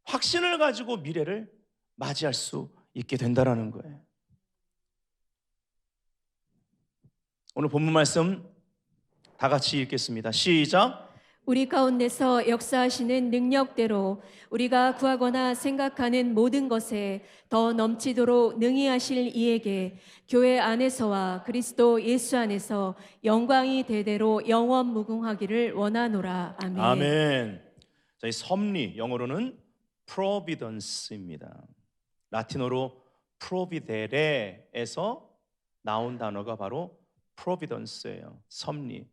확신을 가지고 미래를 맞이할 수 있게 된다는 거예요. 오늘 본문 말씀 다 같이 읽겠습니다. 시작. 우리 가운데서 역사하시는 능력대로 우리가 구하거나 생각하는 모든 것에 더 넘치도록 능히 하실 이에게 교회 안에서와 그리스도 예수 안에서 영광이 대대로 영원 무궁하기를 원하노라. 아멘. 아멘. 자, 이 섭리, 영어로는 providence입니다. 라틴어로 providere에서 나온 단어가 바로 providence예요. 섭리.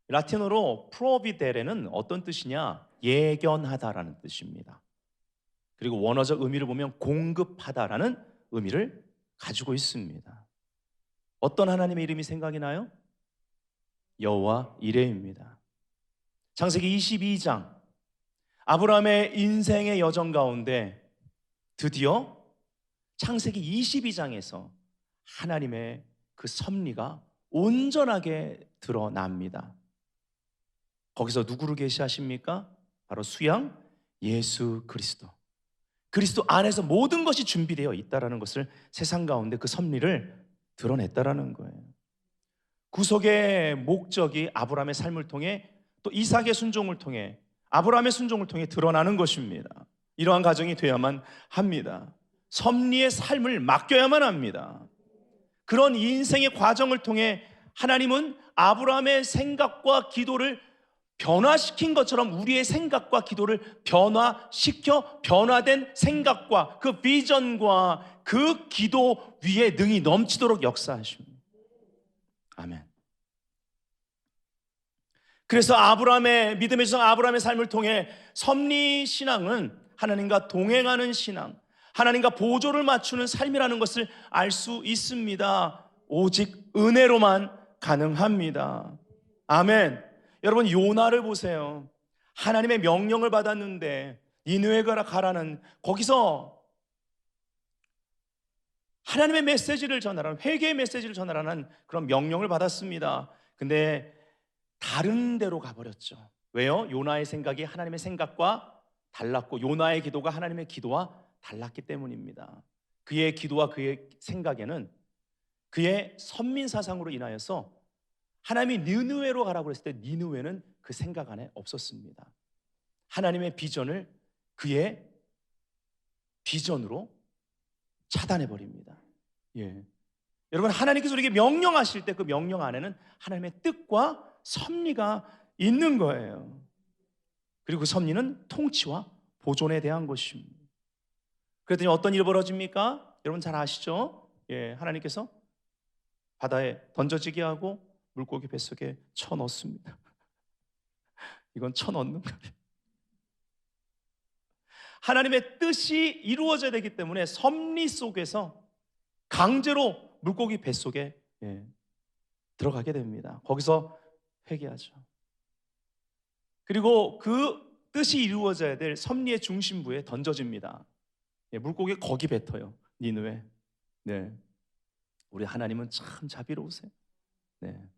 라틴어로 providere는 어떤 뜻이냐? 예견하다라는 뜻입니다. 그리고 원어적 의미를 보면 공급하다라는 의미를 가지고 있습니다. 어떤 하나님의 이름이 생각이 나요? 여호와 이레입니다. 창세기 22장 아브라함의 인생의 여정 가운데 드디어 창세기 22장에서 하나님의 그 섭리가 온전하게 드러납니다. 거기서 누구를 계시하십니까? 바로 수양 예수 그리스도. 그리스도 안에서 모든 것이 준비되어 있다라는 것을 세상 가운데 그 섭리를 드러냈다라는 거예요. 구속의 목적이 아브라함의 삶을 통해 또 이삭의 순종을 통해 아브라함의 순종을 통해 드러나는 것입니다. 이러한 가정이 되어야만 합니다. 섭리의 삶을 맡겨야만 합니다. 그런 인생의 과정을 통해 하나님은 아브라함의 생각과 기도를 변화시킨 것처럼 우리의 생각과 기도를 변화시켜 변화된 생각과 그 비전과 그 기도 위에 능히 넘치도록 역사하십니다. 아멘. 그래서 아브라함의 믿음의 조상 아브라함의 삶을 통해 섭리 신앙은 하나님과 동행하는 신앙, 하나님과 보조를 맞추는 삶이라는 것을 알 수 있습니다. 오직 은혜로만 가능합니다. 아멘. 여러분 요나를 보세요. 하나님의 명령을 받았는데 니느웨 가라는 거기서 하나님의 메시지를 전하라는 회개의 메시지를 전하라는 그런 명령을 받았습니다. 근데 다른 데로 가버렸죠. 왜요? 요나의 생각이 하나님의 생각과 달랐고 요나의 기도가 하나님의 기도와 달랐기 때문입니다. 그의 기도와 그의 생각에는 그의 선민사상으로 인하여서 하나님이 니느웨로 가라고 했을 때 니느웨는 그 생각 안에 없었습니다. 하나님의 비전을 그의 비전으로 차단해버립니다. 예. 여러분 하나님께서 우리에게 명령하실 때 그 명령 안에는 하나님의 뜻과 섭리가 있는 거예요. 그리고 그 섭리는 통치와 보존에 대한 것입니다. 그랬더니 어떤 일이 벌어집니까? 여러분 잘 아시죠? 예, 하나님께서 바다에 던져지게 하고 물고기 뱃속에 쳐넣습니다. 이건 쳐넣는 거예요. 하나님의 뜻이 이루어져야 되기 때문에 섭리 속에서 강제로 물고기 뱃속에 들어가게 됩니다. 거기서 회개하죠. 그리고 그 뜻이 이루어져야 될 섭리의 중심부에 던져집니다. 물고기 거기 뱉어요. 니느웨. 네. 우리 하나님은 참 자비로우세요. 네.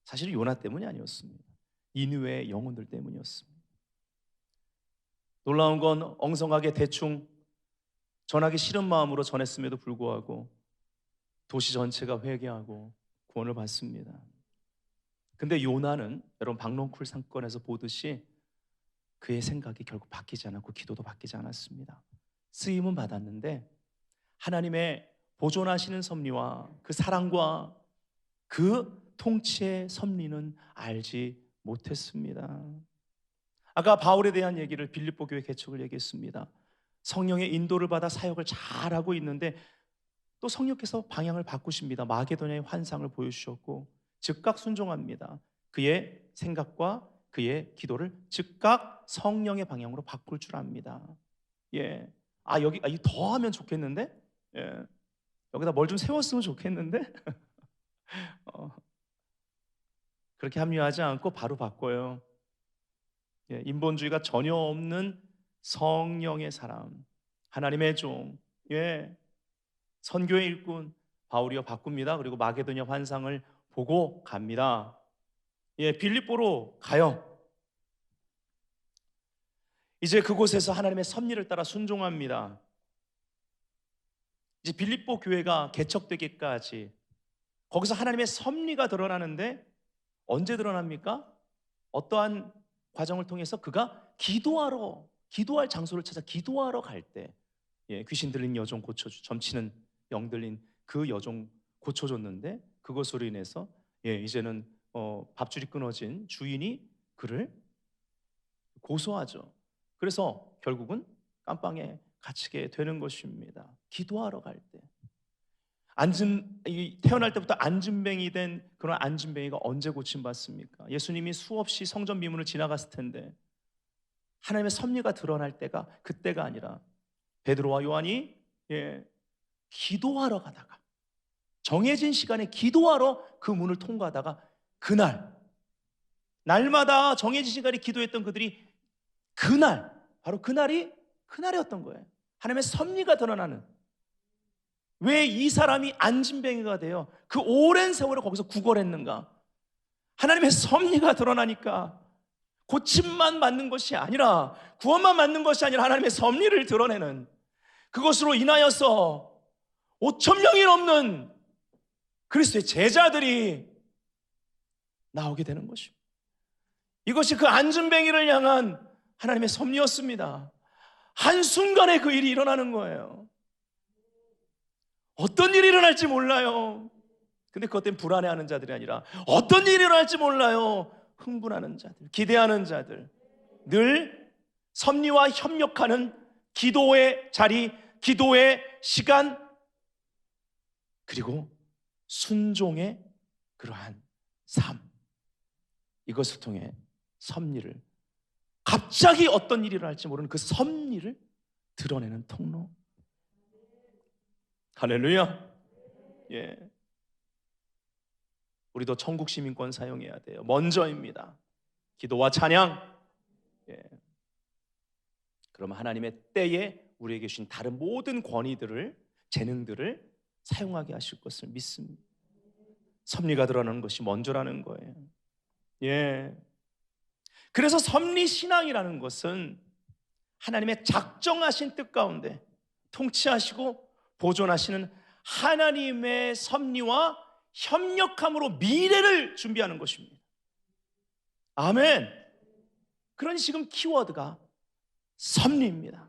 사실은 요나 때문이 아니었습니다. 니느웨의 영혼들 때문이었습니다. 놀라운 건 엉성하게 대충 전하기 싫은 마음으로 전했음에도 불구하고 도시 전체가 회개하고 구원을 받습니다. 근데 요나는 여러분 박농쿨 사건에서 보듯이 그의 생각이 결국 바뀌지 않았고 기도도 바뀌지 않았습니다. 쓰임은 받았는데 하나님의 보존하시는 섭리와 그 사랑과 그 통치의 섭리는 알지 못했습니다. 아까 바울에 대한 얘기를 빌립보 교회 개척을 얘기했습니다. 성령의 인도를 받아 사역을 잘하고 있는데 또 성령께서 방향을 바꾸십니다. 마게도냐의 환상을 보여주셨고 즉각 순종합니다. 그의 생각과 그의 기도를 즉각 성령의 방향으로 바꿀 줄 압니다. 예. 여기 더 하면 좋겠는데? 예. 여기다 뭘 좀 세웠으면 좋겠는데? 그렇게 합리화하지 않고 바로 바꿔요. 예, 인본주의가 전혀 없는 성령의 사람, 하나님의 종, 예, 선교의 일꾼 바울이여 바꿉니다. 그리고 마게도냐 환상을 보고 갑니다. 예, 빌립보로 가요. 이제 그곳에서 하나님의 섭리를 따라 순종합니다. 이제 빌립보 교회가 개척되기까지 거기서 하나님의 섭리가 드러나는데 언제 드러납니까? 어떠한 과정을 통해서 그가 기도할 장소를 찾아 기도하러 갈 때, 예, 귀신 들린 여종 점치는 영 들린 그 여종 고쳐줬는데 그것으로 인해서 이제는 밥줄이 끊어진 주인이 그를 고소하죠. 그래서 결국은 깜빵에 갇히게 되는 것입니다. 기도하러 갈 때 태어날 때부터 안진뱅이 된 그런 안진뱅이가 언제 고침받습니까? 예수님이 수없이 성전 미문을 지나갔을 텐데 하나님의 섭리가 드러날 때가 그때가 아니라 베드로와 요한이 기도하러 가다가 정해진 시간에 기도하러 그 문을 통과하다가 날마다 정해진 시간에 기도했던 그들이 바로 그날이었던 거예요. 하나님의 섭리가 드러나는. 왜 이 사람이 안진뱅이가 돼요? 그 오랜 세월을 거기서 구걸했는가? 하나님의 섭리가 드러나니까 고침만 받는 것이 아니라, 구원만 받는 것이 아니라 하나님의 섭리를 드러내는, 그것으로 인하여서 5,000명이 넘는 그리스도의 제자들이 나오게 되는 것입니다. 이것이 그 안진뱅이를 향한 하나님의 섭리였습니다. 한순간에 그 일이 일어나는 거예요. 어떤 일이 일어날지 몰라요. 근데 그것 때문에 불안해하는 자들이 아니라 어떤 일이 일어날지 몰라요. 흥분하는 자들, 기대하는 자들, 늘 섭리와 협력하는 기도의 자리, 기도의 시간, 그리고 순종의 그러한 삶, 이것을 통해 섭리를, 갑자기 어떤 일이 일어날지 모르는 그 섭리를 드러내는 통로. 할렐루야. 우리도 천국 시민권 사용해야 돼요. 먼저입니다. 기도와 찬양. 그러면 하나님의 때에 우리에게 주신 다른 모든 권위들을, 재능들을 사용하게 하실 것을 믿습니다. 섭리가 드러나는 것이 먼저라는 거예요. 그래서 섭리 신앙이라는 것은 하나님의 작정하신 뜻 가운데 통치하시고 보존하시는 하나님의 섭리와 협력함으로 미래를 준비하는 것입니다. 아멘. 그러니 지금 키워드가 섭리입니다.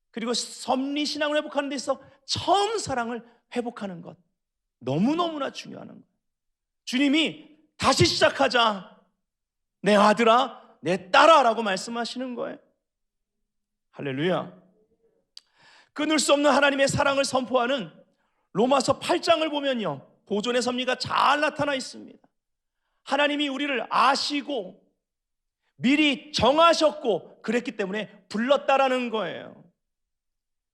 그리고 섭리 신앙을 회복하는 데 있어 처음 사랑을 회복하는 것, 너무너무나 중요한 것. 주님이 다시 시작하자, 내 아들아, 내 딸아 라고 말씀하시는 거예요. 할렐루야. 끊을 수 없는 하나님의 사랑을 선포하는 로마서 8장을 보면요, 보존의 섭리가 잘 나타나 있습니다. 하나님이 우리를 아시고 미리 정하셨고 그랬기 때문에 불렀다라는 거예요.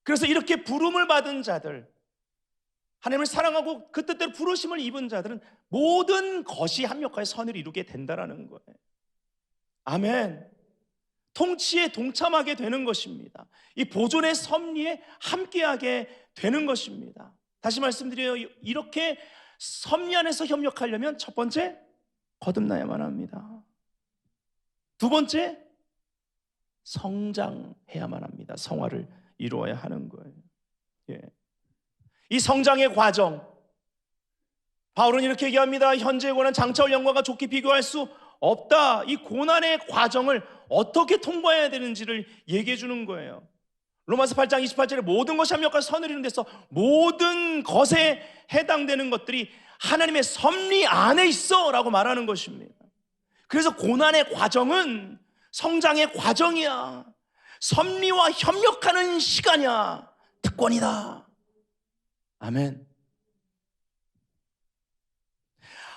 그래서 이렇게 부름을 받은 자들, 하나님을 사랑하고 그 뜻대로 부르심을 입은 자들은 모든 것이 합력하여 선을 이루게 된다라는 거예요. 아멘. 통치에 동참하게 되는 것입니다. 이 보존의 섭리에 함께하게 되는 것입니다. 다시 말씀드려요. 이렇게 섭리 안에서 협력하려면 첫 번째, 거듭나야만 합니다. 두 번째, 성장해야만 합니다. 성화를 이루어야 하는 거예요. 이 성장의 과정, 바울은 이렇게 얘기합니다. 현재의 고난 장차올 영광과 좋게 비교할 수 없다. 이 고난의 과정을 어떻게 통과해야 되는지를 얘기해 주는 거예요. 로마서 8장 28절에 모든 것이 합력하여 선을 이루는 데서 모든 것에 해당되는 것들이 하나님의 섭리 안에 있어 라고 말하는 것입니다. 그래서 고난의 과정은 성장의 과정이야. 섭리와 협력하는 시간이야. 특권이다. 아멘.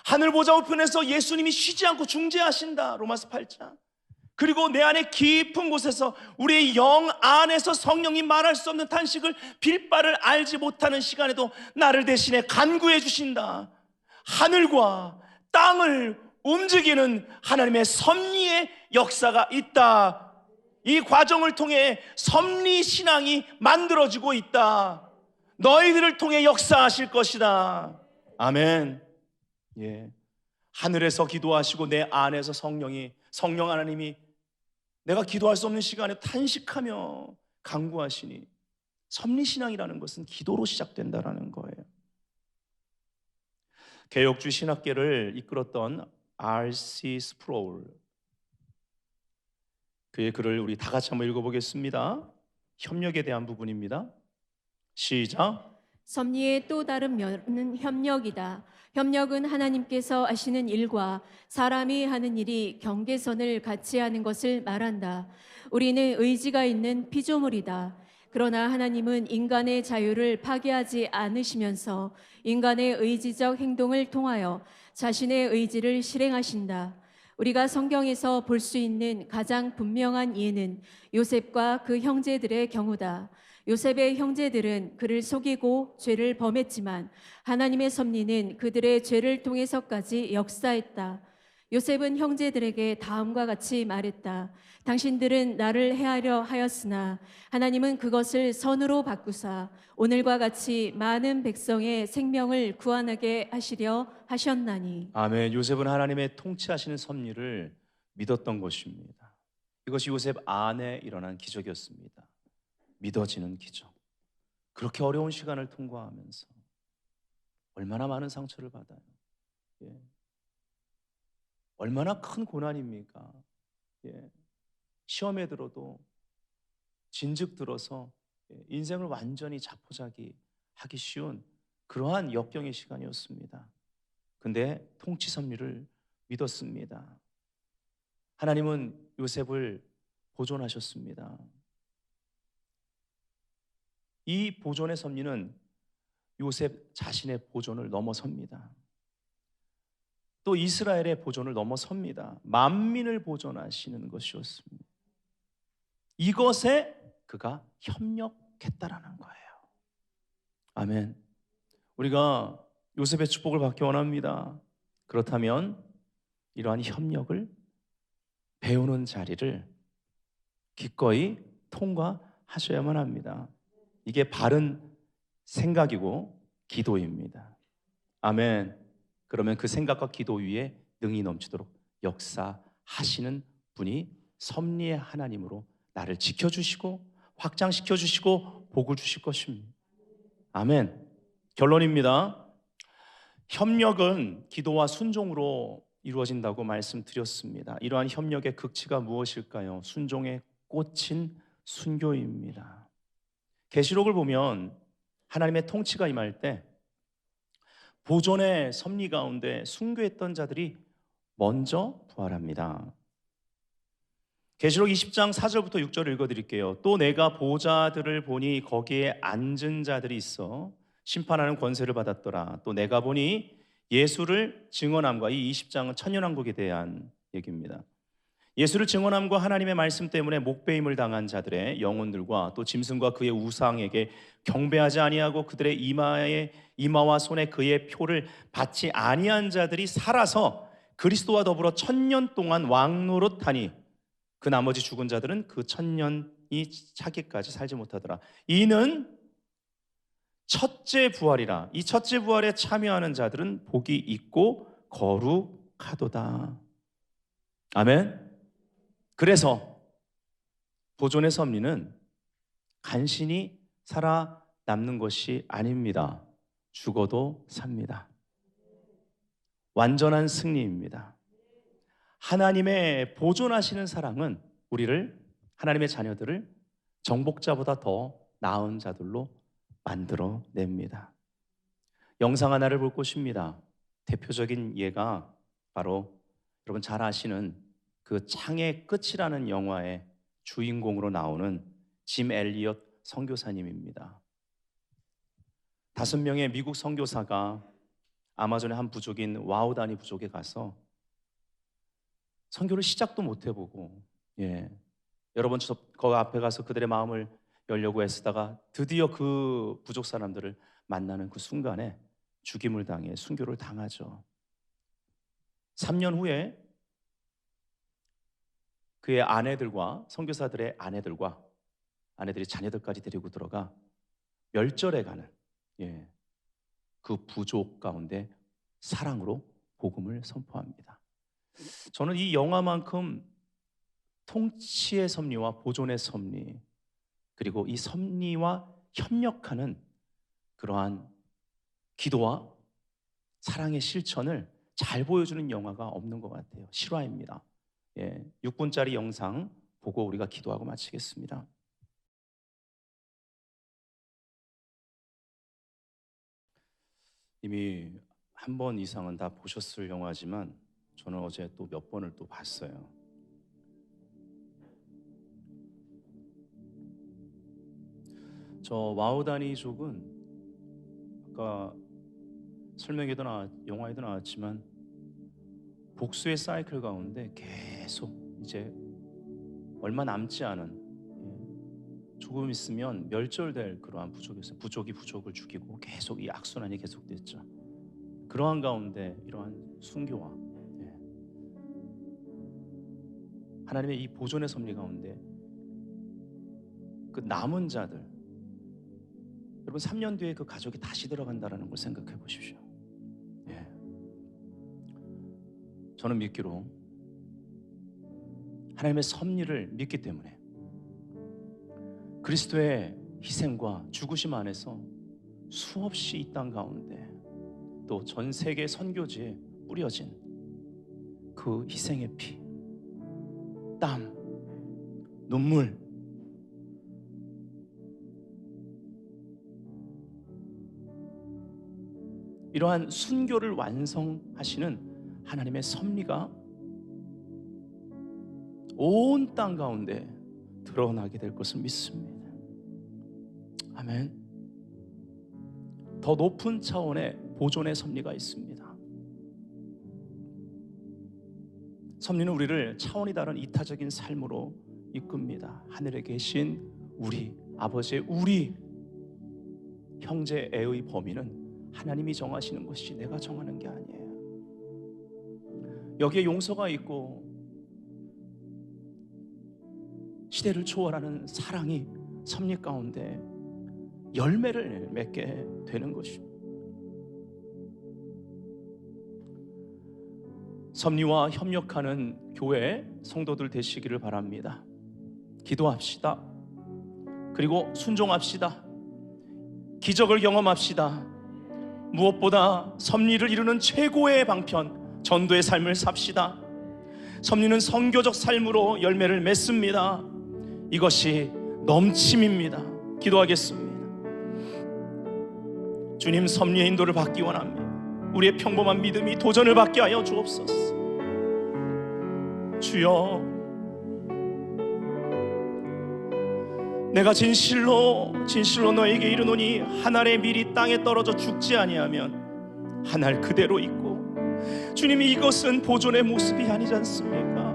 하늘 보좌 우편에서 예수님이 쉬지 않고 중재하신다. 로마서 8장. 그리고 내 안에 깊은 곳에서 우리의 영 안에서 성령이 말할 수 없는 탄식을 빌 바를 알지 못하는 시간에도 나를 대신해 간구해 주신다. 하늘과 땅을 움직이는 하나님의 섭리의 역사가 있다. 이 과정을 통해 섭리 신앙이 만들어지고 있다. 너희들을 통해 역사하실 것이다. 아멘. 하늘에서 기도하시고 내 안에서 성령 하나님이 내가 기도할 수 없는 시간에 탄식하며 간구하시니, 섭리신앙이라는 것은 기도로 시작된다는 거예요. 개혁주의 신학계를 이끌었던 R.C. 스프로울, 그의 글을 우리 다 같이 한번 읽어보겠습니다. 협력에 대한 부분입니다. 시작. 섭리의 또 다른 면은 협력이다. 협력은 하나님께서 하시는 일과 사람이 하는 일이 경계선을 같이 하는 것을 말한다. 우리는 의지가 있는 피조물이다. 그러나 하나님은 인간의 자유를 파괴하지 않으시면서 인간의 의지적 행동을 통하여 자신의 의지를 실행하신다. 우리가 성경에서 볼 수 있는 가장 분명한 예는 요셉과 그 형제들의 경우다. 요셉의 형제들은 그를 속이고 죄를 범했지만 하나님의 섭리는 그들의 죄를 통해서까지 역사했다. 요셉은 형제들에게 다음과 같이 말했다. 당신들은 나를 해하려 하였으나 하나님은 그것을 선으로 바꾸사 오늘과 같이 많은 백성의 생명을 구원하게 하시려 하셨나니. 아멘. 요셉은 하나님의 통치하시는 섭리를 믿었던 것입니다. 이것이 요셉 안에 일어난 기적이었습니다. 믿어지는 기적. 그렇게 어려운 시간을 통과하면서 얼마나 많은 상처를 받아요. 예. 얼마나 큰 고난입니까? 예. 시험에 들어도 진즉 들어서 인생을 완전히 자포자기 하기 쉬운 그러한 역경의 시간이었습니다. 근데 통치 섭리를 믿었습니다. 하나님은 요셉을 보존하셨습니다. 이 보존의 섭리는 요셉 자신의 보존을 넘어섭니다. 또 이스라엘의 보존을 넘어섭니다. 만민을 보존하시는 것이었습니다. 이것에 그가 협력했다라는 거예요. 아멘. 우리가 요셉의 축복을 받기 원합니다. 그렇다면 이러한 협력을 배우는 자리를 기꺼이 통과하셔야만 합니다. 이게 바른 생각이고 기도입니다. 아멘. 그러면 그 생각과 기도 위에 능이 넘치도록 역사하시는 분이 섭리의 하나님으로 나를 지켜주시고 확장시켜주시고 복을 주실 것입니다. 아멘. 결론입니다. 협력은 기도와 순종으로 이루어진다고 말씀드렸습니다. 이러한 협력의 극치가 무엇일까요? 순종의 꽃인 순교입니다. 계시록을 보면 하나님의 통치가 임할 때 보존의 섭리 가운데 순교했던 자들이 먼저 부활합니다. 계시록 20장 4절부터 6절을 읽어드릴게요. 또 내가 보좌들을 보니 거기에 앉은 자들이 있어 심판하는 권세를 받았더라. 또 내가 보니 예수를 증언함과, 이 20장은 천년왕국에 대한 얘기입니다. 예수를 증언함과 하나님의 말씀 때문에 목배임을 당한 자들의 영혼들과 또 짐승과 그의 우상에게 경배하지 아니하고 그들의 이마와 손에 그의 표를 받지 아니한 자들이 살아서 그리스도와 더불어 1000년 동안 왕노릇하니 그 나머지 죽은 자들은 그 1000년이 차기까지 살지 못하더라. 이는 첫째 부활이라. 이 첫째 부활에 참여하는 자들은 복이 있고 거룩하도다. 아멘. 그래서 보존의 섭리는 간신히 살아남는 것이 아닙니다. 죽어도 삽니다. 완전한 승리입니다. 하나님의 보존하시는 사랑은 우리를, 하나님의 자녀들을 정복자보다 더 나은 자들로 만들어냅니다. 영상 하나를 볼 것입니다. 대표적인 예가 바로 여러분 잘 아시는 그 창의 끝이라는 영화의 주인공으로 나오는 짐 엘리엇 선교사님입니다. 5명의 미국 선교사가 아마존의 한 부족인 와우다니 부족에 가서 선교를 시작도 못 해보고, 여러 번 그 앞에 가서 그들의 마음을 열려고 애쓰다가 드디어 그 부족 사람들을 만나는 그 순간에 죽임을 당해 순교를 당하죠. 3년 후에 그의 아내들과, 선교사들의 아내들이 자녀들까지 데리고 들어가 멸절해 가는 그 부족 가운데 사랑으로 복음을 선포합니다. 저는 이 영화만큼 통치의 섭리와 보존의 섭리, 그리고 이 섭리와 협력하는 그러한 기도와 사랑의 실천을 잘 보여주는 영화가 없는 것 같아요. 실화입니다. 6분짜리 영상 보고 우리가 기도하고 마치겠습니다. 이미 한 번 이상은 다 보셨을 영화지만 저는 어제 또 몇 번을 또 봤어요. 저 와우다니족은 아까 영화에도 나왔지만 복수의 사이클 가운데 계속 이제 얼마 남지 않은, 조금 있으면 멸절될 그러한 부족이었어요. 부족이 부족을 죽이고 계속 이 악순환이 계속됐죠. 그러한 가운데 이러한 순교와 하나님의 이 보존의 섭리 가운데 그 남은 자들, 여러분 3년 뒤에 그 가족이 다시 들어간다는 걸 생각해 보십시오. 저는 믿기로 하나님의 섭리를 믿기 때문에 그리스도의 희생과 죽으심 안에서 수없이 이 땅 가운데 또 전 세계 선교지에 뿌려진 그 희생의 피, 땀, 눈물, 이러한 순교를 완성하시는 하나님의 섭리가 온 땅 가운데 드러나게 될 것을 믿습니다. 아멘. 더 높은 차원의 보존의 섭리가 있습니다. 섭리는 우리를 차원이 다른 이타적인 삶으로 이끕니다. 하늘에 계신 우리 아버지의 우리 형제애의 범위는 하나님이 정하시는 것이 내가 정하는 게 아니에요. 여기에 용서가 있고 시대를 초월하는 사랑이 섭리 가운데 열매를 맺게 되는 것입니다. 섭리와 협력하는 교회 성도들 되시기를 바랍니다. 기도합시다. 그리고 순종합시다. 기적을 경험합시다. 무엇보다 섭리를 이루는 최고의 방편, 전도의 삶을 삽시다. 섭리는 선교적 삶으로 열매를 맺습니다. 이것이 넘침입니다. 기도하겠습니다. 주님, 섭리의 인도를 받기 원합니다. 우리의 평범한 믿음이 도전을 받게 하여 주옵소서. 주여, 내가 진실로 너에게 이르노니 한 알의 밀이 땅에 떨어져 죽지 아니하면 한 알 그대로 있고, 주님이 이것은 보존의 모습이 아니지 않습니까?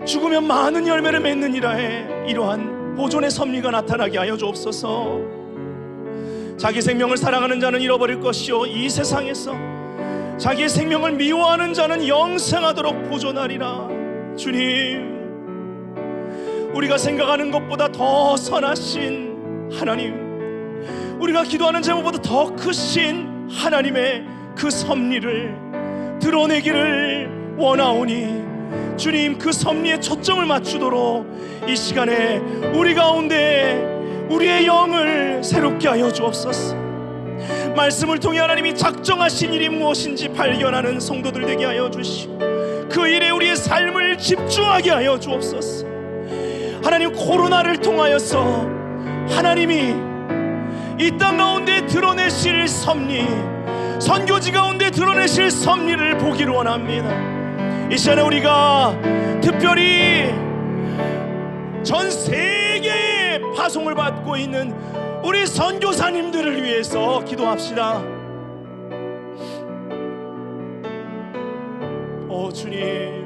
죽으면 많은 열매를 맺느니라 해. 이러한 보존의 섭리가 나타나게 하여 주옵소서. 자기 생명을 사랑하는 자는 잃어버릴 것이요, 이 세상에서 자기의 생명을 미워하는 자는 영생하도록 보존하리라. 주님, 우리가 생각하는 것보다 더 선하신 하나님, 우리가 기도하는 제목보다 더 크신 하나님의 그 섭리를 드러내기를 원하오니, 주님, 그 섭리에 초점을 맞추도록 이 시간에 우리 가운데 우리의 영을 새롭게 하여 주옵소서. 말씀을 통해 하나님이 작정하신 일이 무엇인지 발견하는 성도들 되게 하여 주시고, 그 일에 우리의 삶을 집중하게 하여 주옵소서. 하나님, 코로나를 통하여서 하나님이 이 땅 가운데 드러내실 섭리, 선교지 가운데 드러내실 섭리를 보기를 원합니다. 이 시간에 우리가 특별히 전 세계에 파송을 받고 있는 우리 선교사님들을 위해서 기도합시다. 오 주님,